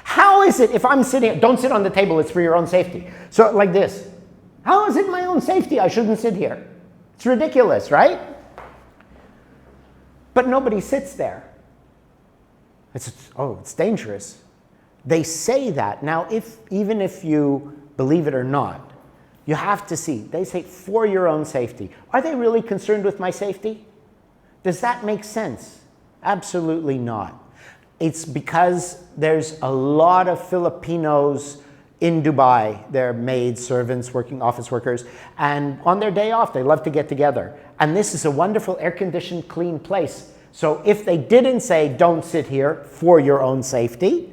how is it if I'm sitting, don't sit on the table, it's for your own safety. So like this. How is it my own safety? I shouldn't sit here. It's ridiculous, right? But nobody sits there. It's dangerous. They say that. Now, even if you believe it or not, you have to see. They say for your own safety. Are they really concerned with my safety? Does that make sense? Absolutely not. It's because there's a lot of Filipinos in Dubai. They're maids, servants, working office workers. And on their day off, they love to get together. And this is a wonderful air-conditioned, clean place. So if they didn't say, don't sit here for your own safety,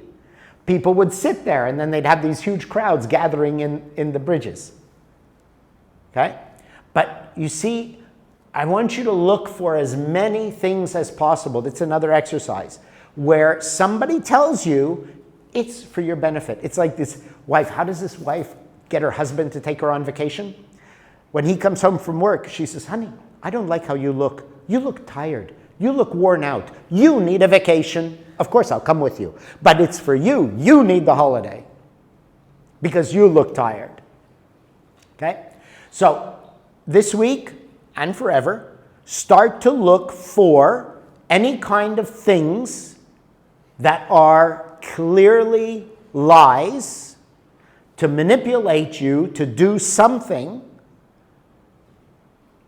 people would sit there and then they'd have these huge crowds gathering in the bridges. Okay? But you see, I want you to look for as many things as possible. That's another exercise where somebody tells you it's for your benefit. It's like this wife. How does this wife get her husband to take her on vacation? When he comes home from work, she says, honey, I don't like how you look. You look tired. You look worn out. You need a vacation. Of course, I'll come with you. But it's for you. You need the holiday because you look tired. Okay? So this week and forever, start to look for any kind of things that are clearly lies to manipulate you to do something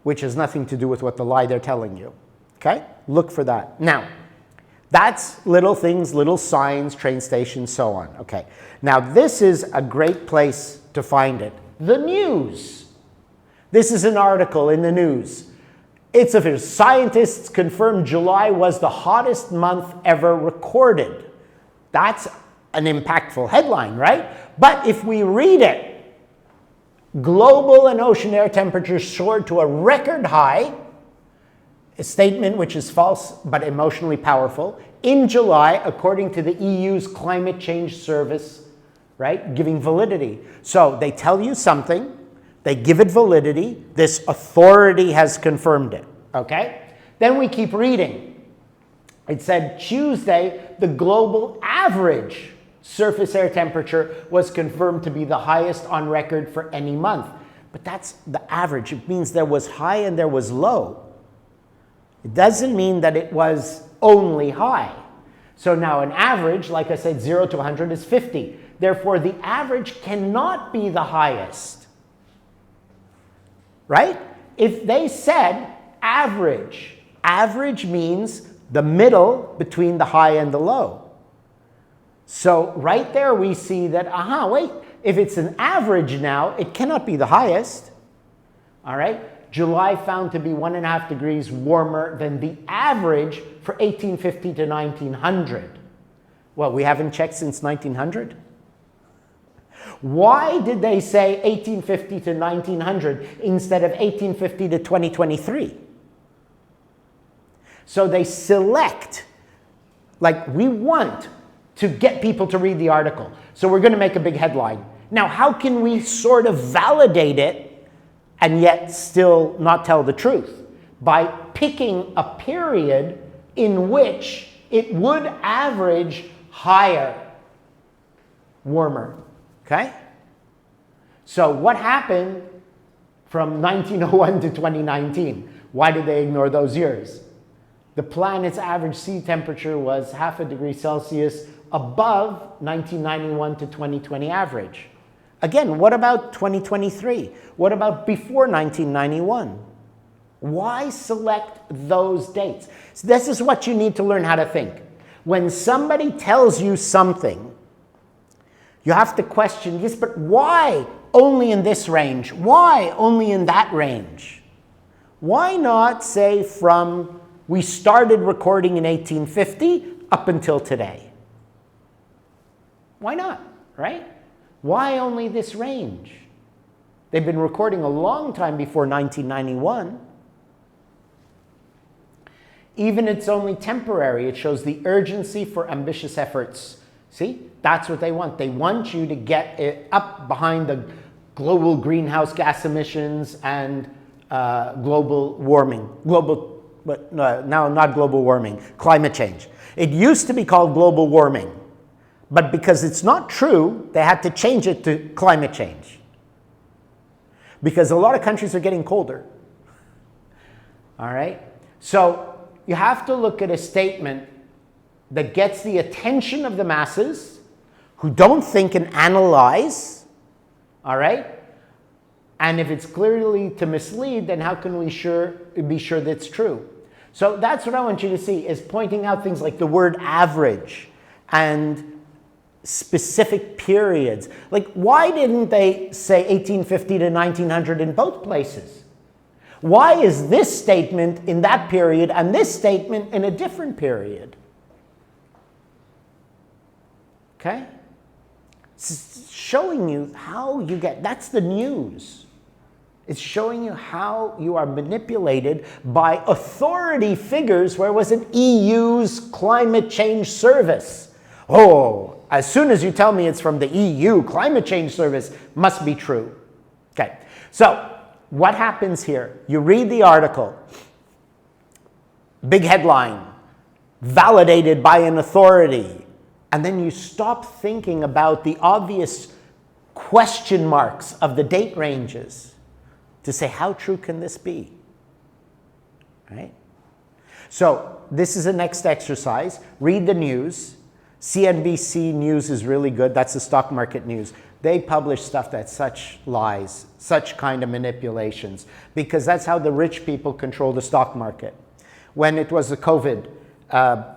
which has nothing to do with what the lie they're telling you. Okay? Look for that. Now, that's little things, little signs, train stations, so on. Okay. Now, this is a great place to find it. The news. This is an article in the news. It's official. Scientists confirm July was the hottest month ever recorded. That's an impactful headline, right? But if we read it, global and ocean air temperatures soared to a record high, a statement which is false but emotionally powerful, in July, according to the EU's Climate Change Service, right? Giving validity. So they tell you something, they give it validity, this authority has confirmed it, okay? Then we keep reading. It said Tuesday, the global average surface air temperature was confirmed to be the highest on record for any month. But that's the average. It means there was high and there was low. It doesn't mean that it was only high. So now an average, like I said, 0 to 100 is 50. Therefore, the average cannot be the highest. Right? If they said average, average means the middle between the high and the low. So right there we see that, wait, if it's an average now, it cannot be the highest. All right? July found to be 1.5 degrees warmer than the average for 1850 to 1900. Well, we haven't checked since 1900. Why did they say 1850 to 1900 instead of 1850 to 2023? So they select, like we want to get people to read the article. So we're going to make a big headline. Now, how can we sort of validate it and yet still not tell the truth? By picking a period in which it would average higher, warmer. Okay? So what happened from 1901 to 2019? Why did they ignore those years? The planet's average sea temperature was 0.5 degrees Celsius above 1991 to 2020 average. Again, what about 2023? What about before 1991? Why select those dates? So this is what you need to learn how to think. When somebody tells you something, you have to question, yes, but why only in this range? Why only in that range? Why not say from we started recording in 1850 up until today? Why not, right? Why only this range? They've been recording a long time before 1991. Even it's only temporary. It shows the urgency for ambitious efforts. See, that's what they want. They want you to get it up behind the global greenhouse gas emissions and global warming. Now not global warming, climate change. It used to be called global warming. But because it's not true, they had to change it to climate change. Because a lot of countries are getting colder. All right? So you have to look at a statement that gets the attention of the masses who don't think and analyze. All right? And if it's clearly to mislead, then how can we be sure that it's true? So that's what I want you to see, is pointing out things like the word average and specific periods. Like, why didn't they say 1850 to 1900 in both places? Why is this statement in that period and this statement in a different period? Okay? It's showing you how you get, that's the news. It's showing you how you are manipulated by authority figures. Where was it? EU's climate change service. Oh, as soon as you tell me it's from the EU climate change service, must be true. Okay, so what happens here? You read the article, big headline, validated by an authority, and then you stop thinking about the obvious question marks of the date ranges to say, how true can this be? Right? So this is the next exercise. Read the news. CNBC News is really good. That's the stock market news. They publish stuff that's such lies, such kind of manipulations, because that's how the rich people control the stock market. When it was the COVID,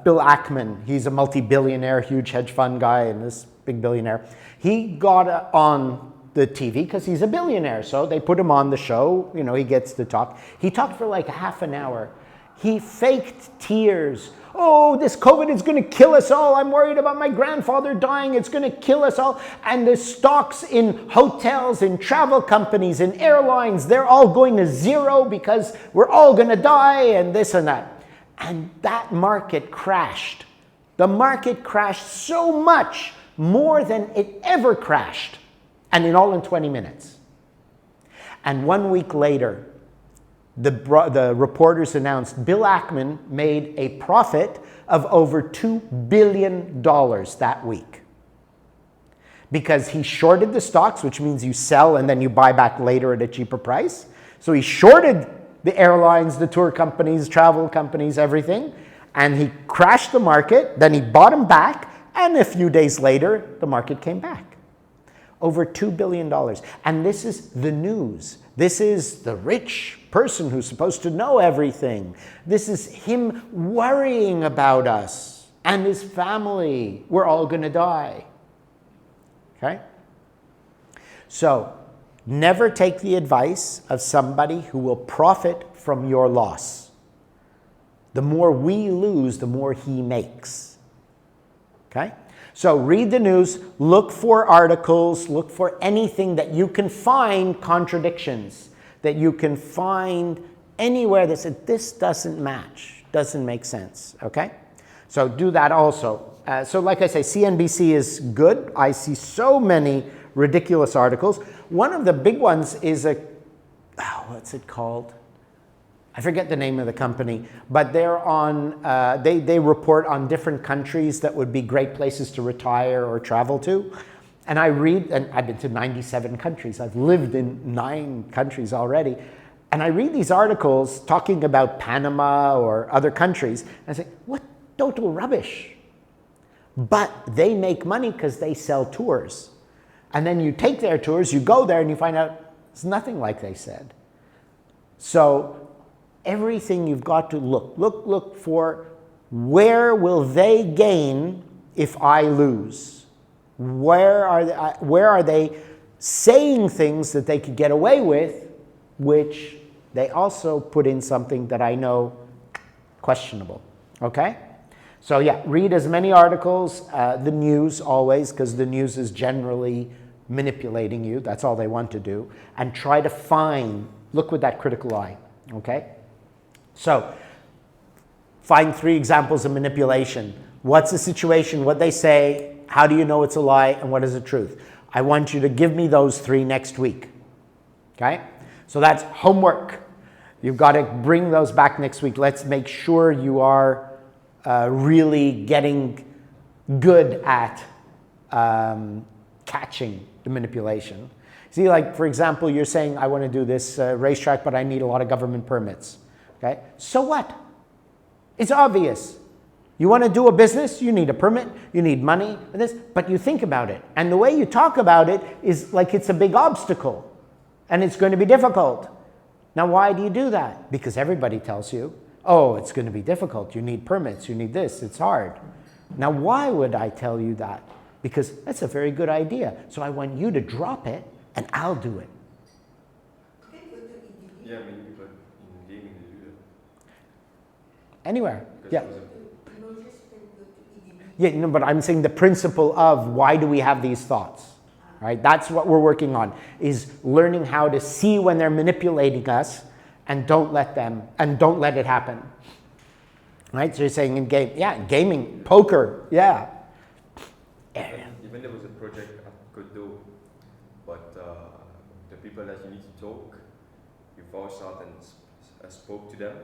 Bill Ackman, he's a multi-billionaire, huge hedge fund guy, and this big billionaire, he got on the TV because he's a billionaire, so they put him on the show, you know, he gets to talk. He talked for like half an hour. He faked tears. Oh, this COVID is going to kill us all. I'm worried about my grandfather dying. It's going to kill us all. And the stocks in hotels, in travel companies, in airlines, they're all going to zero because we're all going to die and this and that. And that market crashed. The market crashed so much, more than it ever crashed. And all in 20 minutes. And 1 week later, the reporters announced Bill Ackman made a profit of over $2 billion that week. Because he shorted the stocks, which means you sell and then you buy back later at a cheaper price. So he shorted the airlines, the tour companies, travel companies, everything. And he crashed the market, then he bought them back, and a few days later, the market came back. Over $2 billion. And this is the news. This is the rich person who's supposed to know everything. This is him worrying about us and his family. We're all going to die. Okay? So, never take the advice of somebody who will profit from your loss. The more we lose, the more he makes. Okay? So read the news, look for articles, look for anything that you can find contradictions, that you can find anywhere that says this doesn't match, doesn't make sense, okay? So do that also. So like I say, CNBC is good. I see so many ridiculous articles. One of the big ones is what's it called? I forget the name of the company, but they're on, they report on different countries that would be great places to retire or travel to. And I read, and I've been to 97 countries. I've lived in 9 countries already. And I read these articles talking about Panama or other countries, and I say, what total rubbish. But they make money because they sell tours. And then you take their tours, you go there, and you find out it's nothing like they said. So everything you've got to look for, where will they gain if I lose? Where are they saying things that they could get away with, which they also put in something that I know questionable, okay? So yeah, read as many articles, the news always, because the news is generally manipulating you. That's all they want to do. And try to find, look with that critical eye, okay? So, find 3 examples of manipulation. What's the situation? What they say? How do you know it's a lie? And what is the truth? I want you to give me those 3 next week. Okay? So that's homework. You've got to bring those back next week. Let's make sure you are really getting good at catching the manipulation. See, like, for example, you're saying, I want to do this racetrack, but I need a lot of government permits. Okay? So what? It's obvious. You want to do a business, you need a permit, you need money, and this, but you think about it. And the way you talk about it is like it's a big obstacle, and it's going to be difficult. Now, why do you do that? Because everybody tells you, oh, it's going to be difficult, you need permits, you need this, it's hard. Now, why would I tell you that? because that's a very good idea. So I want you to drop it and I'll do it. You can go to EDB. Yeah, many people in gaming they do that. Anywhere. Because Yeah. it was a- Emotions, you can go to EDB. Yeah, no, but I'm saying the principle of why do we have these thoughts, right? That's what we're working on, is learning how to see when they're manipulating us and don't let it happen. Right? So you're saying in gaming, poker, yeah. Even there was a project I could do, but the people that you need to talk, you voice out and spoke to them,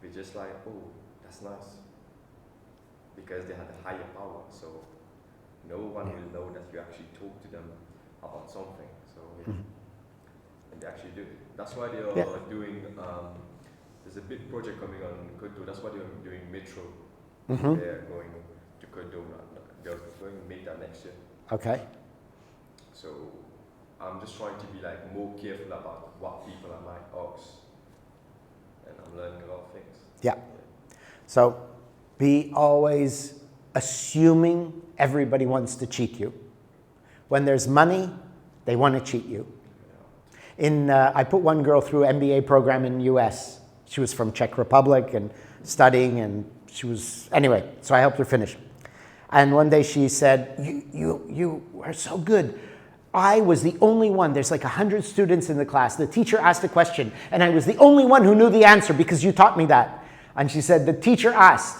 they're just like, oh, that's nice. Because they had a higher power, so no one will know that you actually talk to them about something. So and they actually do. That's why they are doing. There's a big project coming on Kodo. That's why they're doing Metro. They're going to Kodo. They're going to make that next year. Okay. So I'm just trying to be like more careful about what people I might ask, and I'm learning a lot of things. Yeah. So be always assuming everybody wants to cheat you. When there's money, they want to cheat you. I put one girl through an MBA program in the US. She was from Czech Republic and studying, and anyway, so I helped her finish. And one day she said, you are so good. I was the only one, there's like 100 students in the class. The teacher asked a question, and I was the only one who knew the answer because you taught me that. And she said, the teacher asked,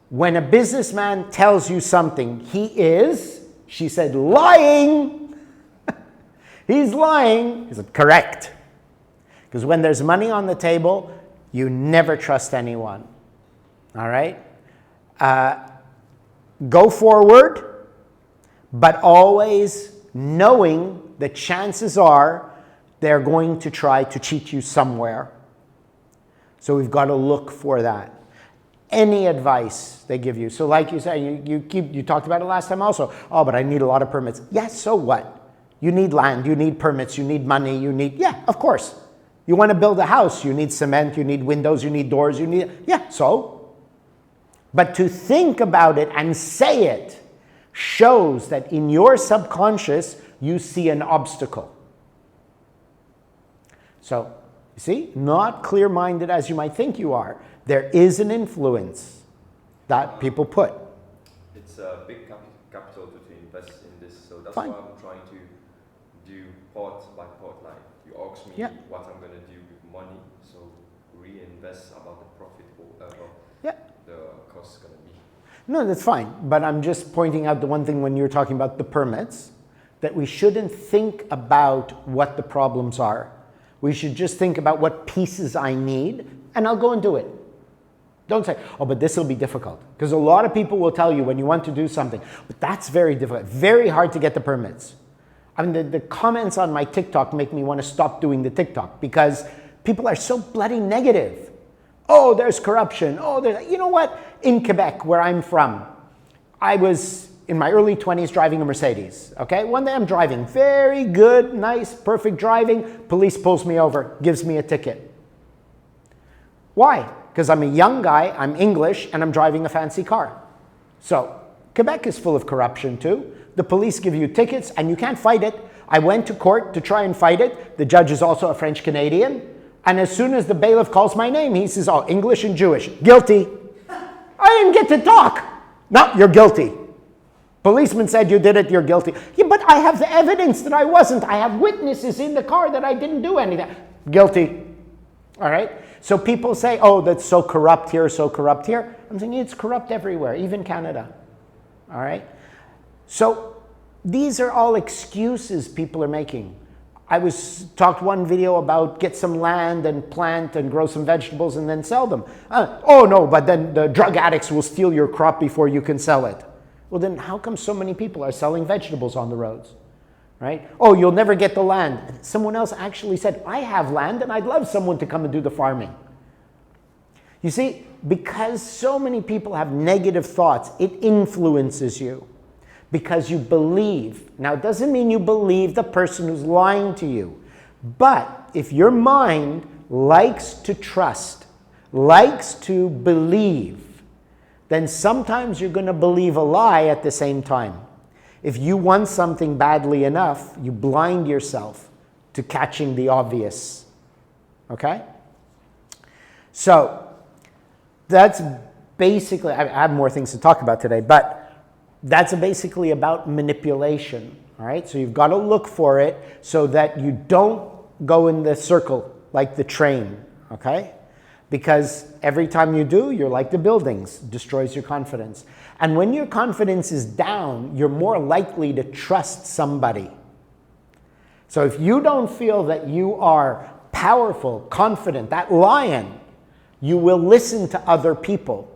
when a businessman tells you something, he is, she said, lying. He's lying. He said, correct. Because when there's money on the table, you never trust anyone. All right? Go forward, but always knowing the chances are they're going to try to cheat you somewhere. So we've got to look for that. Any advice they give you. So like you said, you talked about it last time also. Oh, but I need a lot of permits. Yes, so what? You need land, you need permits, you need money, yeah, of course. You want to build a house, you need cement, you need windows, you need doors, yeah, so. But to think about it and say it shows that in your subconscious, you see an obstacle. So, you see, not clear-minded as you might think you are. There is an influence that people put. It's a big capital to invest in this, so that's Fine. why I'm trying to do part by part. Like you ask me what I'm going to do with money, so reinvest about the profit or the cost is going to be. No, that's fine. But I'm just pointing out the one thing when you're talking about the permits, that we shouldn't think about what the problems are. We should just think about what pieces I need, and I'll go and do it. Don't say, oh, but this will be difficult. Because a lot of people will tell you when you want to do something, but that's very difficult, very hard to get the permits. I mean, the comments on my TikTok make me want to stop doing the TikTok because people are so bloody negative. Oh, there's corruption. Oh, you know what? In Quebec, where I'm from, I was in my early 20s driving a Mercedes, okay? One day I'm driving, very good, nice, perfect driving. Police pulls me over, gives me a ticket. Why? Because I'm a young guy, I'm English, and I'm driving a fancy car. So, Quebec is full of corruption too. The police give you tickets and you can't fight it. I went to court to try and fight it. The judge is also a French Canadian. And as soon as the bailiff calls my name, he says, oh, English and Jewish, guilty. I didn't get to talk. No, you're guilty. Policeman said you did it, you're guilty. Yeah, but I have the evidence that I wasn't. I have witnesses in the car that I didn't do anything. Guilty. All right? So people say, oh, that's so corrupt here, so corrupt here. I'm saying it's corrupt everywhere, even Canada. All right? So these are all excuses people are making. I talked one video about get some land and plant and grow some vegetables and then sell them. Oh no, but then the drug addicts will steal your crop before you can sell it. Well then how come so many people are selling vegetables on the roads? Right? Oh, you'll never get the land. Someone else actually said, I have land and I'd love someone to come and do the farming. You see, because so many people have negative thoughts, it influences you. Because you believe. Now, it doesn't mean you believe the person who's lying to you. But if your mind likes to trust, likes to believe, then sometimes you're going to believe a lie at the same time. If you want something badly enough, you blind yourself to catching the obvious. Okay? So, that's basically, I have more things to talk about today, but that's basically about manipulation. All right? So you've got to look for it so that you don't go in the circle like the train. Okay? Because every time you do, you're like the buildings, destroys your confidence. And when your confidence is down, you're more likely to trust somebody. So if you don't feel that you are powerful, confident, that lion, you will listen to other people.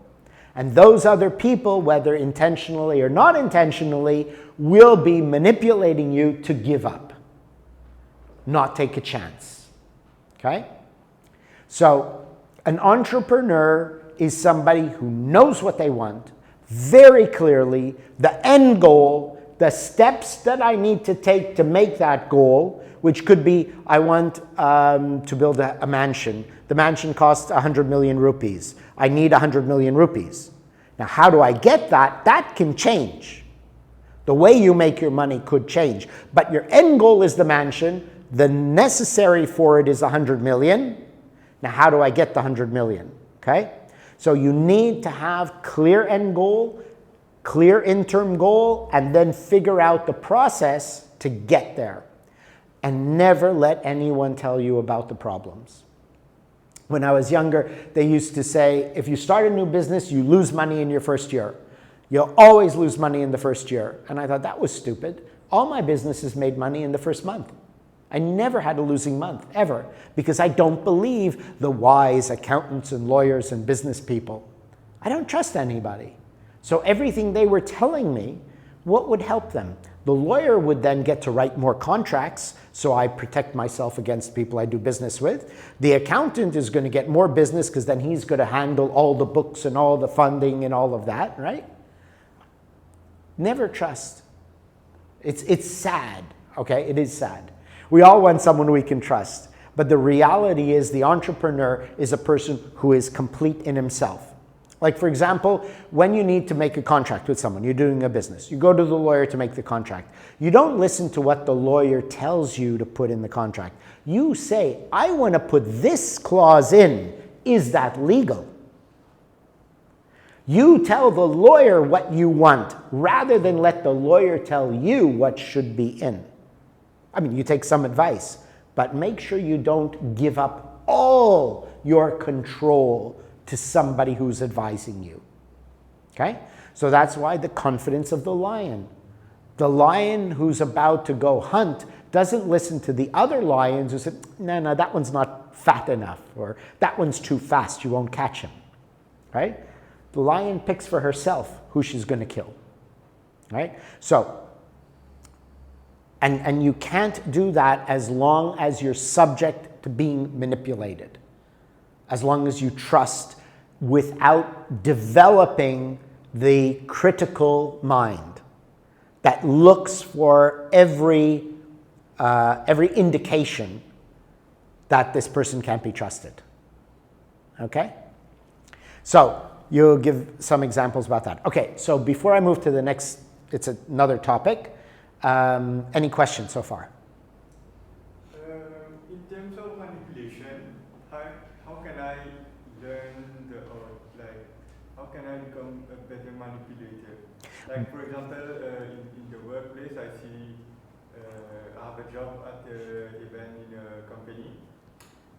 And those other people, whether intentionally or not intentionally, will be manipulating you to give up, not take a chance. Okay? So an entrepreneur is somebody who knows what they want very clearly, the end goal, the steps that I need to take to make that goal, which could be, I want to build a mansion. The mansion costs 100 million rupees. I need 100 million rupees. Now, how do I get that? That can change. The way you make your money could change. But your end goal is the mansion. The necessary for it is 100 million. Now, how do I get the 100 million? Okay? So you need to have clear end goal, clear interim goal, and then figure out the process to get there. And never let anyone tell you about the problems. When I was younger, they used to say, if you start a new business, you lose money in your first year. You'll always lose money in the first year. And I thought that was stupid. All my businesses made money in the first month. I never had a losing month, ever, because I don't believe the wise accountants and lawyers and business people. I don't trust anybody. So everything they were telling me, what would help them? The lawyer would then get to write more contracts, so I protect myself against people I do business with. The accountant is going to get more business because then he's going to handle all the books and all the funding and all of that, right? Never trust. It's sad, okay? It is sad. We all want someone we can trust. But the reality is the entrepreneur is a person who is complete in himself. Like, for example, when you need to make a contract with someone, you're doing a business, you go to the lawyer to make the contract. You don't listen to what the lawyer tells you to put in the contract. You say, I want to put this clause in. Is that legal? You tell the lawyer what you want rather than let the lawyer tell you what should be in. I mean, you take some advice, but make sure you don't give up all your control to somebody who's advising you. Okay? So that's why the confidence of the lion. The lion who's about to go hunt doesn't listen to the other lions who say, no, that one's not fat enough, or that one's too fast, you won't catch him. Right? The lion picks for herself who she's going to kill. Right? So, and you can't do that as long as you're subject to being manipulated. As long as you trust without developing the critical mind that looks for every indication that this person can't be trusted. Okay? So you'll give some examples about that. Okay, so before I move to the next, it's another topic. Any questions so far? In terms of manipulation, how can I learn how can I become a better manipulator? Like, for example, in the workplace, I see I have a job at an event in a company.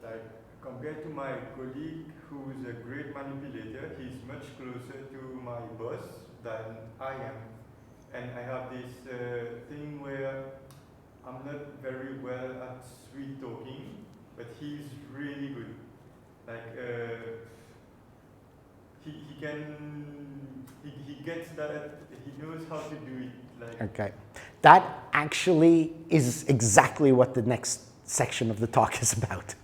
Like, compared to my colleague who is a great manipulator, he's much closer to my boss than I am. And I have this thing where I'm not very well at sweet talking, but he's really good. Like, he gets that, he knows how to do it. Like, okay. That actually is exactly what the next section of the talk is about.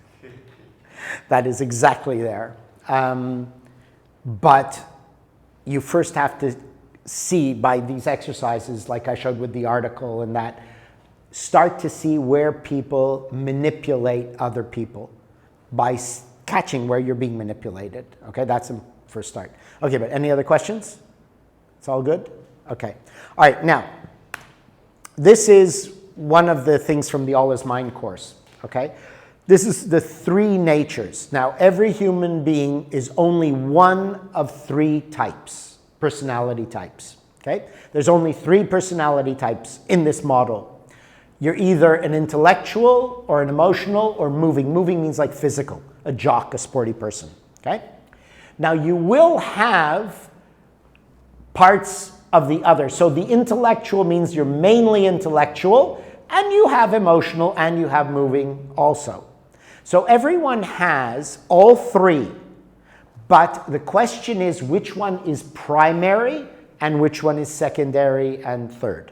That is exactly there. But you first have to see by these exercises, like I showed with the article and that, start to see where people manipulate other people by catching where you're being manipulated. Okay, that's a first start. Okay, but any other questions? It's all good? Okay. All right, now, this is one of the things from the All Is Mind course, okay? This is the 3 natures. Now, every human being is only one of 3 types, personality types, okay? There's only 3 personality types in this model. You're either an intellectual or an emotional or moving. Moving means like physical, a jock, a sporty person, okay? Now, you will have parts of the other. So the intellectual means you're mainly intellectual, and you have emotional and you have moving also. So everyone has all 3, but the question is which one is primary and which one is secondary and third,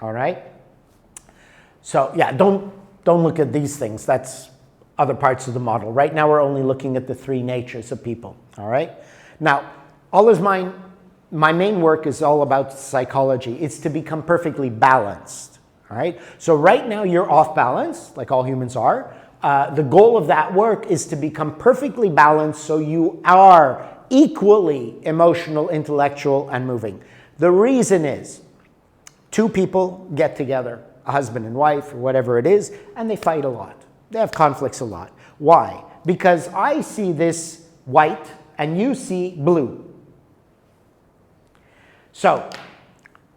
all right? So yeah, don't look at these things. That's other parts of the model. Right now we're only looking at the 3 natures of people, all right? Now, All Is Mind, my main work is all about psychology. It's to become perfectly balanced, all right? So right now you're off balance, like all humans are. The goal of that work is to become perfectly balanced so you are equally emotional, intellectual, and moving. The reason is 2 people get together, a husband and wife or whatever it is, and they fight a lot. They have conflicts a lot. Why? Because I see this white and you see blue. So,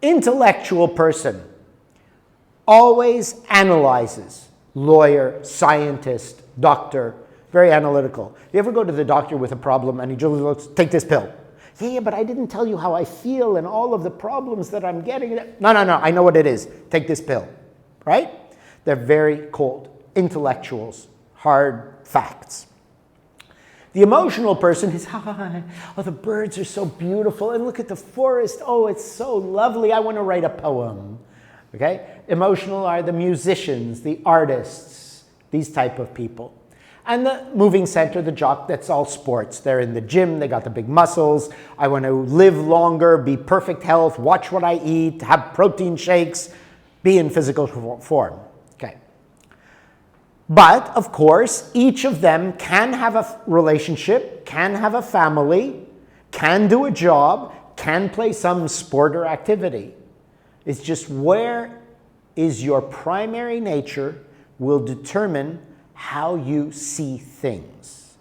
intellectual person always analyzes. Lawyer, scientist, doctor, very analytical. You ever go to the doctor with a problem and he just looks, take this pill. Yeah, but I didn't tell you how I feel and all of the problems that I'm getting. No, I know what it is. Take this pill, right? They're very cold. Intellectuals, hard facts. The emotional person is, oh, the birds are so beautiful, and look at the forest. Oh, it's so lovely. I want to write a poem. Okay? Emotional are the musicians, the artists, these type of people. And the moving center, the jock, that's all sports. They're in the gym, they got the big muscles. I want to live longer, be perfect health, watch what I eat, have protein shakes, be in physical form. Okay. But, of course, each of them can have a relationship, can have a family, can do a job, can play some sport or activity. It's just where is your primary nature will determine how you see things.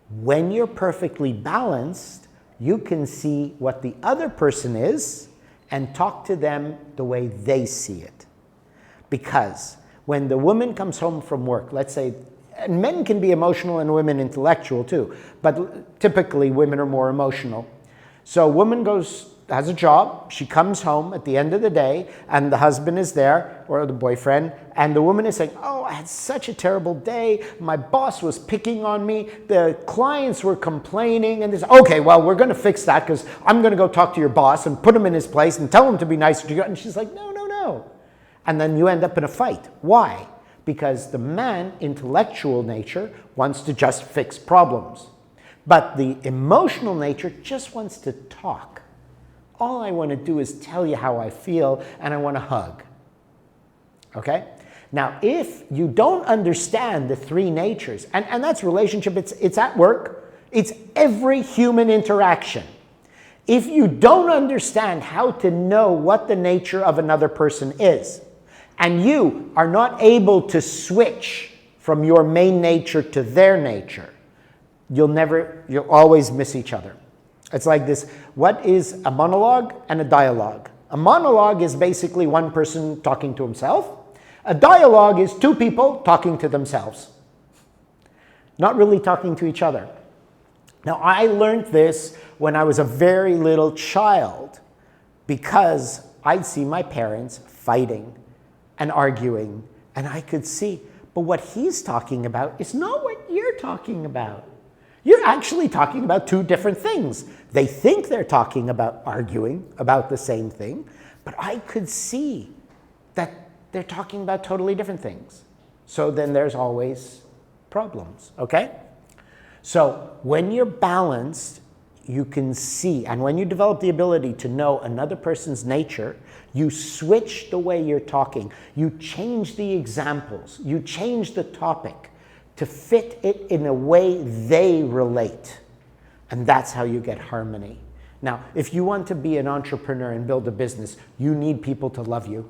When you're perfectly balanced, you can see what the other person is and talk to them the way they see it. Because when the woman comes home from work, let's say, and men can be emotional and women intellectual too, but typically women are more emotional. So a woman has a job, she comes home at the end of the day, and the husband is there, or the boyfriend, and the woman is saying, oh, I had such a terrible day, my boss was picking on me, the clients were complaining, and this, okay, well, we're going to fix that, because I'm going to go talk to your boss and put him in his place and tell him to be nicer to you, and she's like, no. And then you end up in a fight. Why? Because the man, intellectual nature, wants to just fix problems. But the emotional nature just wants to talk. All I want to do is tell you how I feel, and I want to hug. Okay? Now, if you don't understand the 3 natures, and that's relationship, it's at work, it's every human interaction. If you don't understand how to know what the nature of another person is, and you are not able to switch from your main nature to their nature, you'll always miss each other. It's like this, what is a monologue and a dialogue? A monologue is basically one person talking to himself. A dialogue is 2 people talking to themselves, not really talking to each other. Now, I learned this when I was a very little child because I'd see my parents fighting and arguing, and I could see, but what he's talking about is not what you're talking about. You're actually talking about 2 different things. They think they're talking about arguing about the same thing, but I could see that they're talking about totally different things. So then there's always problems, okay? So when you're balanced, you can see, and when you develop the ability to know another person's nature, you switch the way you're talking. You change the examples. You change the topic to fit it in a way they relate. And that's how you get harmony. Now, if you want to be an entrepreneur and build a business, you need people to love you.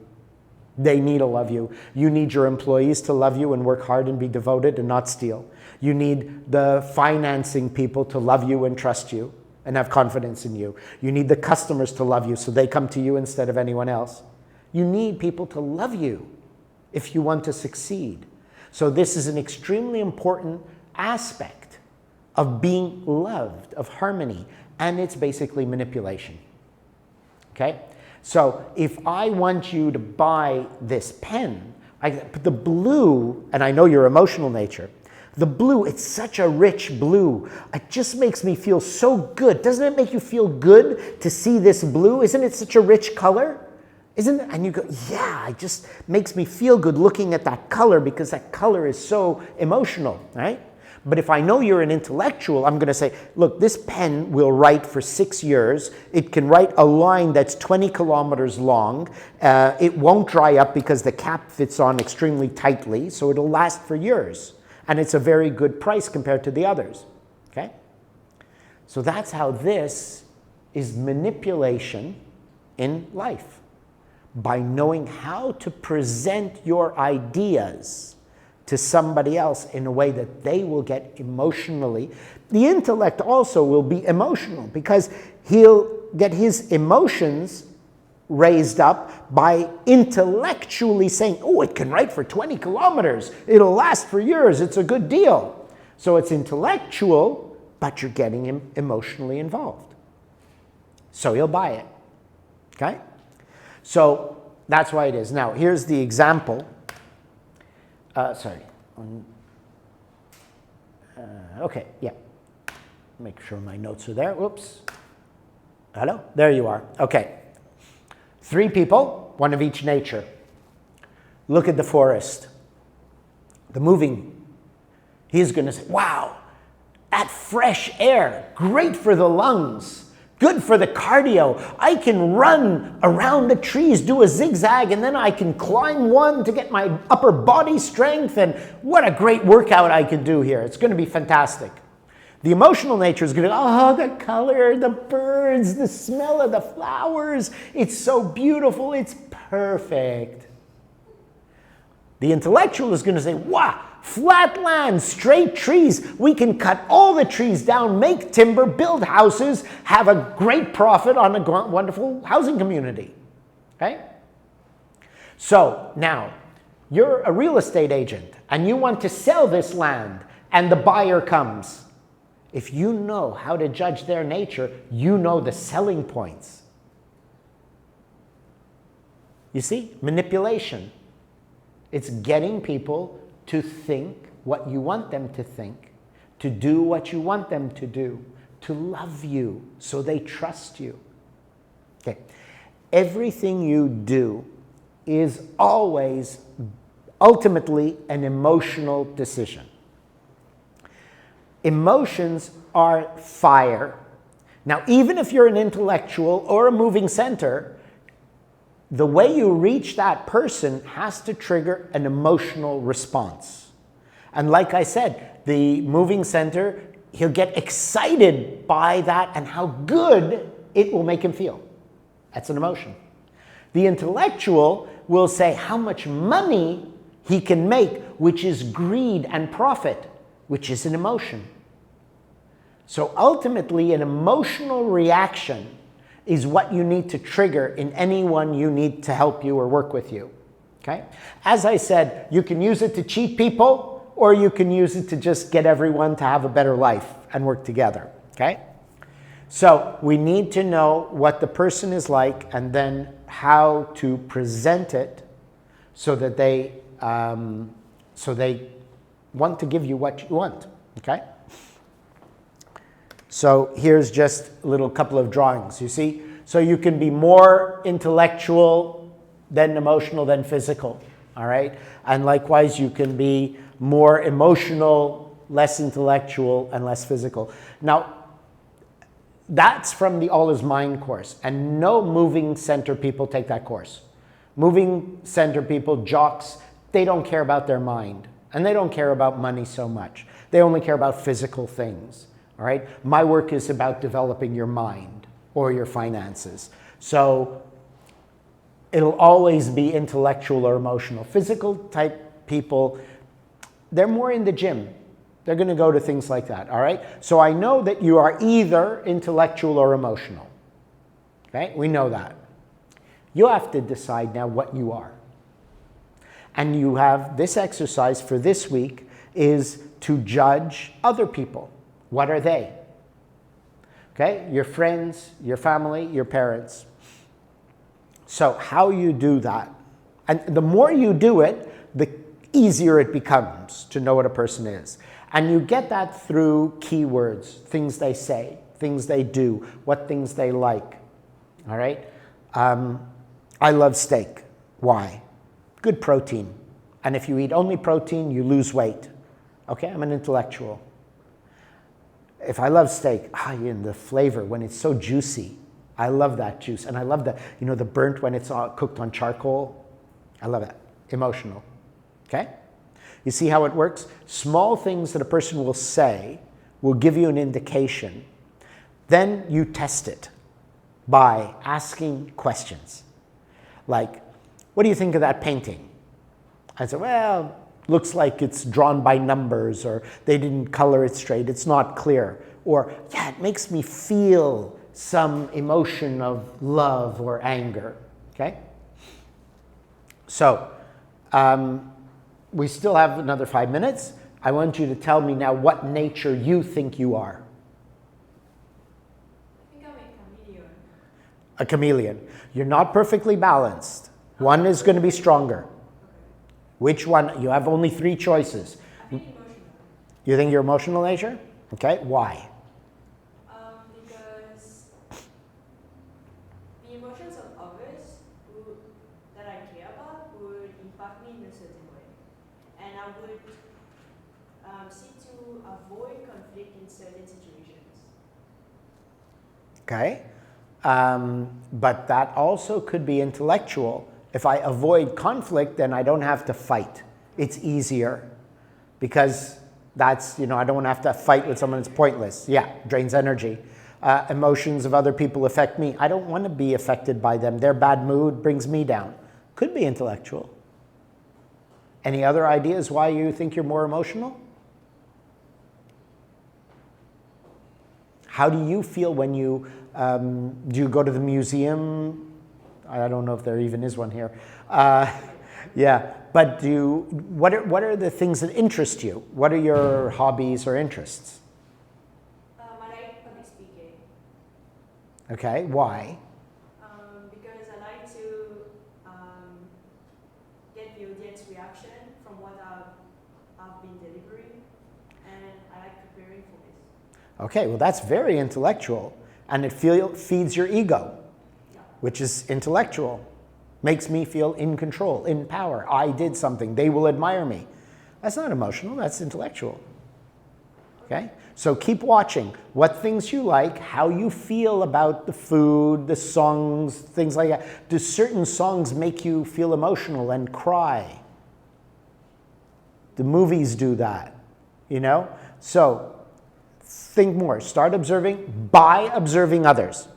They need to love you. You need your employees to love you and work hard and be devoted and not steal. You need the financing people to love you and trust you and have confidence in you. You need the customers to love you so they come to you instead of anyone else. You need people to love you if you want to succeed. So this is an extremely important aspect of being loved, of harmony, and it's basically manipulation. Okay? So if I want you to buy this pen, the blue, and I know your emotional nature, the blue, it's such a rich blue. It just makes me feel so good. Doesn't it make you feel good to see this blue? Isn't it such a rich color? Isn't it? And you go, yeah, it just makes me feel good looking at that color because that color is so emotional, right? But if I know you're an intellectual, I'm going to say, look, this pen will write for 6 years. It can write a line that's 20 kilometers long. It won't dry up because the cap fits on extremely tightly, so it'll last for years. And it's a very good price compared to the others, okay? So that's how this is manipulation in life. By knowing how to present your ideas to somebody else in a way that they will get emotionally. The intellect also will be emotional because he'll get his emotions raised up by intellectually saying, oh, it can write for 20 kilometers. It'll last for years. It's a good deal. So it's intellectual, but you're getting him emotionally involved. So he'll buy it, okay? So that's why it is. Now, here's the example. Okay, yeah. Make sure my notes are there. Whoops. Hello? There you are. Okay. 3 people, one of each nature. Look at the forest. The moving. He's going to say, wow, that fresh air, great for the lungs. Good for the cardio. I can run around the trees, do a zigzag, and then I can climb one to get my upper body strength. And what a great workout I can do here. It's going to be fantastic. The emotional nature is going to go, oh, the color, the birds, the smell of the flowers. It's so beautiful. It's perfect. The intellectual is going to say, wow, flat land, straight trees. We can cut all the trees down, make timber, build houses, have a great profit on a wonderful housing community. Okay? So now, you're a real estate agent and you want to sell this land and the buyer comes. If you know how to judge their nature, you know the selling points. You see? Manipulation. It's getting people to think what you want them to think, to do what you want them to do, to love you so they trust you. Okay. Everything you do is always ultimately an emotional decision. Emotions are fire. Now, even if you're an intellectual or a moving center, the way you reach that person has to trigger an emotional response. And like I said, the moving center, he'll get excited by that and how good it will make him feel. That's an emotion. The intellectual will say how much money he can make, which is greed and profit, which is an emotion. So ultimately, an emotional reaction is what you need to trigger in anyone you need to help you or work with you. Okay? As I said, you can use it to cheat people, or you can use it to just get everyone to have a better life and work together. Okay? So we need to know what the person is like and then how to present it so that they want to give you what you want. Okay? So here's just a little couple of drawings, you see? So you can be more intellectual than emotional than physical, all right? And likewise, you can be more emotional, less intellectual, and less physical. Now, that's from the All is Mind course, and no moving center people take that course. Moving center people, jocks, they don't care about their mind, and they don't care about money so much. They only care about physical things. All right? My work is about developing your mind or your finances. So it'll always be intellectual or emotional. Physical type people, they're more in the gym. They're going to go to things like that, all right? So I know that you are either intellectual or emotional, okay? We know that. You have to decide now what you are. And you have this exercise for this week is to judge other people. What are they? Okay, your friends, your family, your parents. So how you do that, and the more you do it, the easier it becomes to know what a person is. And you get that through keywords, things they say, things they do, what things they like, all right? I love steak. Why? Good protein. And if you eat only protein, you lose weight. Okay, I'm an intellectual. If I love steak, and the flavor, when it's so juicy, I love that juice. And I love the, the burnt when it's cooked on charcoal. I love it. Emotional. Okay? You see how it works? Small things that a person will say will give you an indication. Then you test it by asking questions. Like, what do you think of that painting? I said, well, looks like it's drawn by numbers, or they didn't color it straight, it's not clear. Or, yeah, it makes me feel some emotion of love or anger, okay? So, we still have another 5 minutes. I want you to tell me now what nature you think you are. I think I'm a chameleon. A chameleon. You're not perfectly balanced. One is going to be stronger. Which one? You have only 3 choices. I think emotional. You think you're emotional nature? Okay, why? Because the emotions of others that I care about would impact me in a certain way. And I would seek to avoid conflict in certain situations. Okay. But that also could be intellectual. If I avoid conflict, then I don't have to fight. It's easier because that's, I don't want to have to fight with someone that's pointless. Yeah, drains energy. Emotions of other people affect me. I don't want to be affected by them. Their bad mood brings me down. Could be intellectual. Any other ideas why you think you're more emotional? How do you feel when you, do you go to the museum? I don't know if there even is one here. Yeah, but what are the things that interest you? What are your hobbies or interests? I like public speaking. Okay, why? Because I like to get the audience reaction from what I've been delivering, and I like preparing for this. Okay, well that's very intellectual, and it feeds your ego, which is intellectual. Makes me feel in control, in power. I did something, they will admire me. That's not emotional, that's intellectual. Okay, so keep watching what things you like, how you feel about the food, the songs, things like that. Do certain songs make you feel emotional and cry? The movies do that, So think more, start observing by observing others.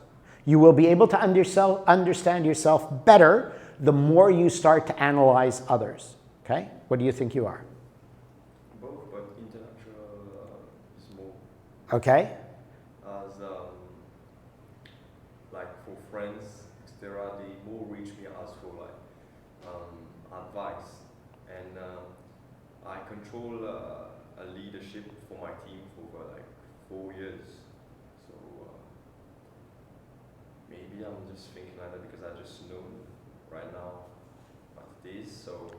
You will be able to understand yourself better the more you start to analyze others. Okay? What do you think you are? Both, but intellectual is more. Okay? As like for friends, etc., they more reach me as for like advice, and I control a leadership for my team for like 4 years. So maybe I'm just thinking like that because I just know right now what it is. So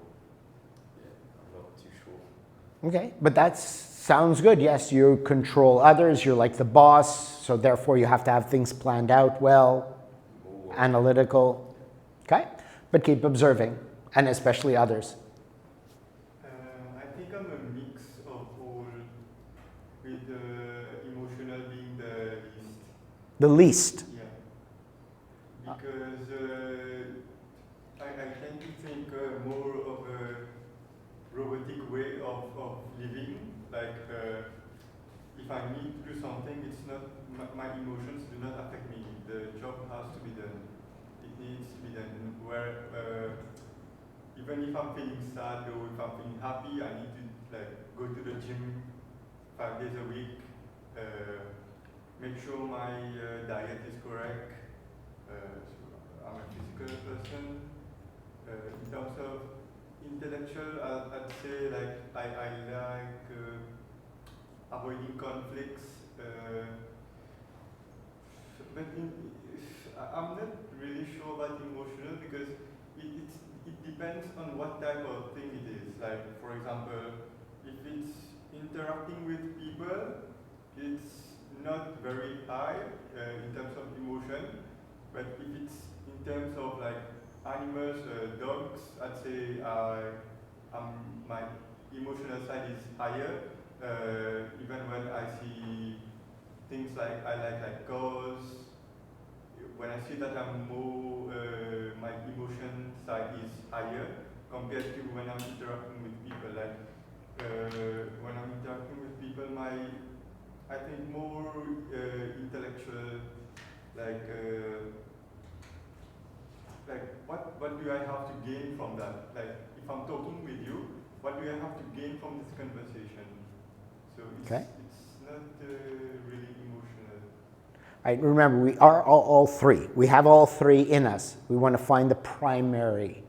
yeah, I'm not too sure. Okay, but that sounds good. Yes, you control others, you're like the boss, so therefore you have to have things planned out well, analytical. Okay, but keep observing, and especially others. I think I'm a mix of all, with emotional being the least. The least. Yeah. Because I tend to think more of a robotic way of living. Like if I need to do something, it's not my emotions do not affect me. The job has to be done. needs to be done. Where even if I'm feeling sad or if I'm feeling happy, I need to like go to the gym 5 days a week. Make sure my diet is correct. So I'm a physical person. In terms of intellectual, I'd say like I like avoiding conflicts. But I'm not really sure about emotional because it depends on what type of thing it is. Like for example, if it's interacting with people, it's not very high in terms of emotion. But if it's in terms of like animals, dogs, I'd say my emotional side is higher. Even when I see things like I like cars, when I see that I'm more, my emotion side is higher compared to when I'm interacting with people. Like when I'm interacting with people, I think more intellectual, like what do I have to gain from that? Like if I'm talking with you, what do I have to gain from this conversation? So it's not really emotional. Right, remember, we are all three. We have all three in us. We want to find the primary.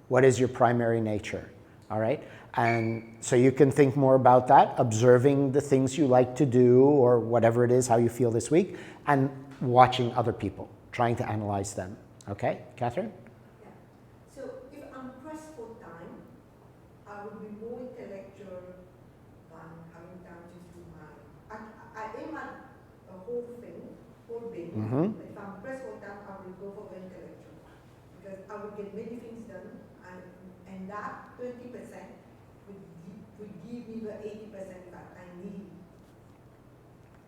What is your primary nature? All right? And so you can think more about that, observing the things you like to do or whatever it is, how you feel this week, and watching other people, trying to analyze them. Okay, Catherine? Yeah. So if I'm pressed for time, I will be more intellectual than having time to do I aim at a whole thing, whole being. Mm-hmm. But if I'm pressed for time, I will go for intellectual because I will get many things done, and that 20% would give me the 80% that I need.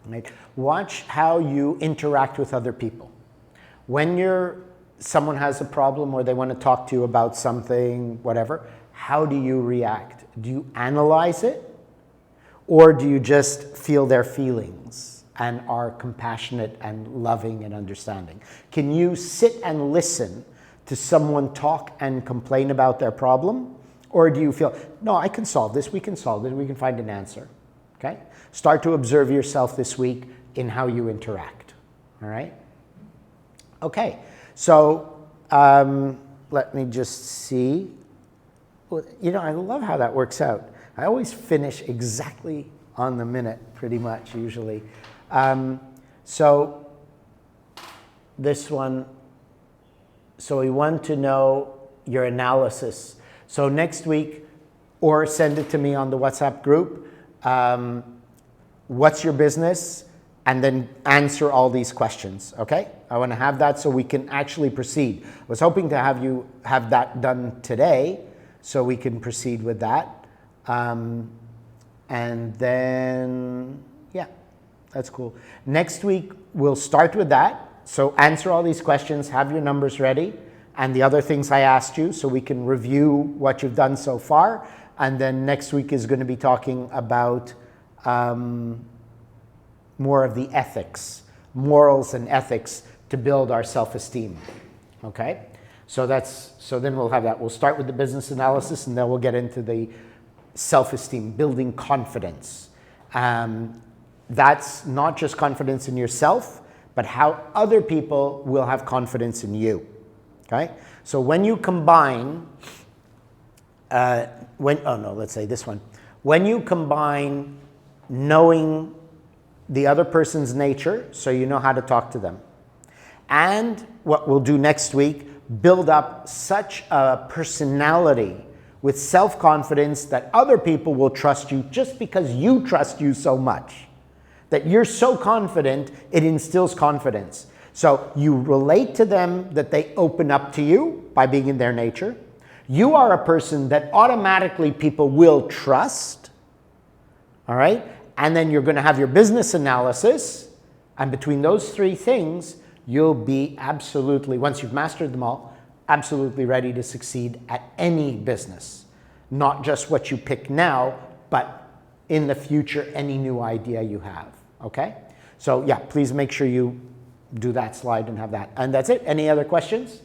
Right. Watch how you interact with other people. When someone has a problem or they want to talk to you about something, whatever, how do you react? Do you analyze it? Or do you just feel their feelings and are compassionate and loving and understanding? Can you sit and listen to someone talk and complain about their problem? Or do you feel, no, I can solve this, we can solve it, we can find an answer, okay? Start to observe yourself this week in how you interact, all right? Okay, so let me just see. Well, you know, I love how that works out. I always finish exactly on the minute, pretty much, usually. So this one, so we want to know your analysis. So next week, or send it to me on the WhatsApp group, what's your business? And then answer all these questions, okay? I want to have that so we can actually proceed. I was hoping to have you have that done today so we can proceed with that. And then, yeah, that's cool. Next week, we'll start with that. So answer all these questions, have your numbers ready, and the other things I asked you so we can review what you've done so far. And then next week is going to be talking about more of the ethics, morals and ethics to build our self-esteem, okay? So then we'll have that. We'll start with the business analysis and then we'll get into the self-esteem, building confidence. That's not just confidence in yourself, but how other people will have confidence in you, okay? So when you combine, let's say this one. When you combine knowing the other person's nature, so you know how to talk to them, and what we'll do next week, build up such a personality with self-confidence that other people will trust you just because you trust you so much. That you're so confident, it instills confidence. So you relate to them that they open up to you by being in their nature. You are a person that automatically people will trust, all right? And then you're going to have your business analysis. And between those three things, you'll be absolutely, once you've mastered them all, absolutely ready to succeed at any business. Not just what you pick now, but in the future, any new idea you have, okay? So yeah, please make sure you do that slide and have that. And that's it. Any other questions?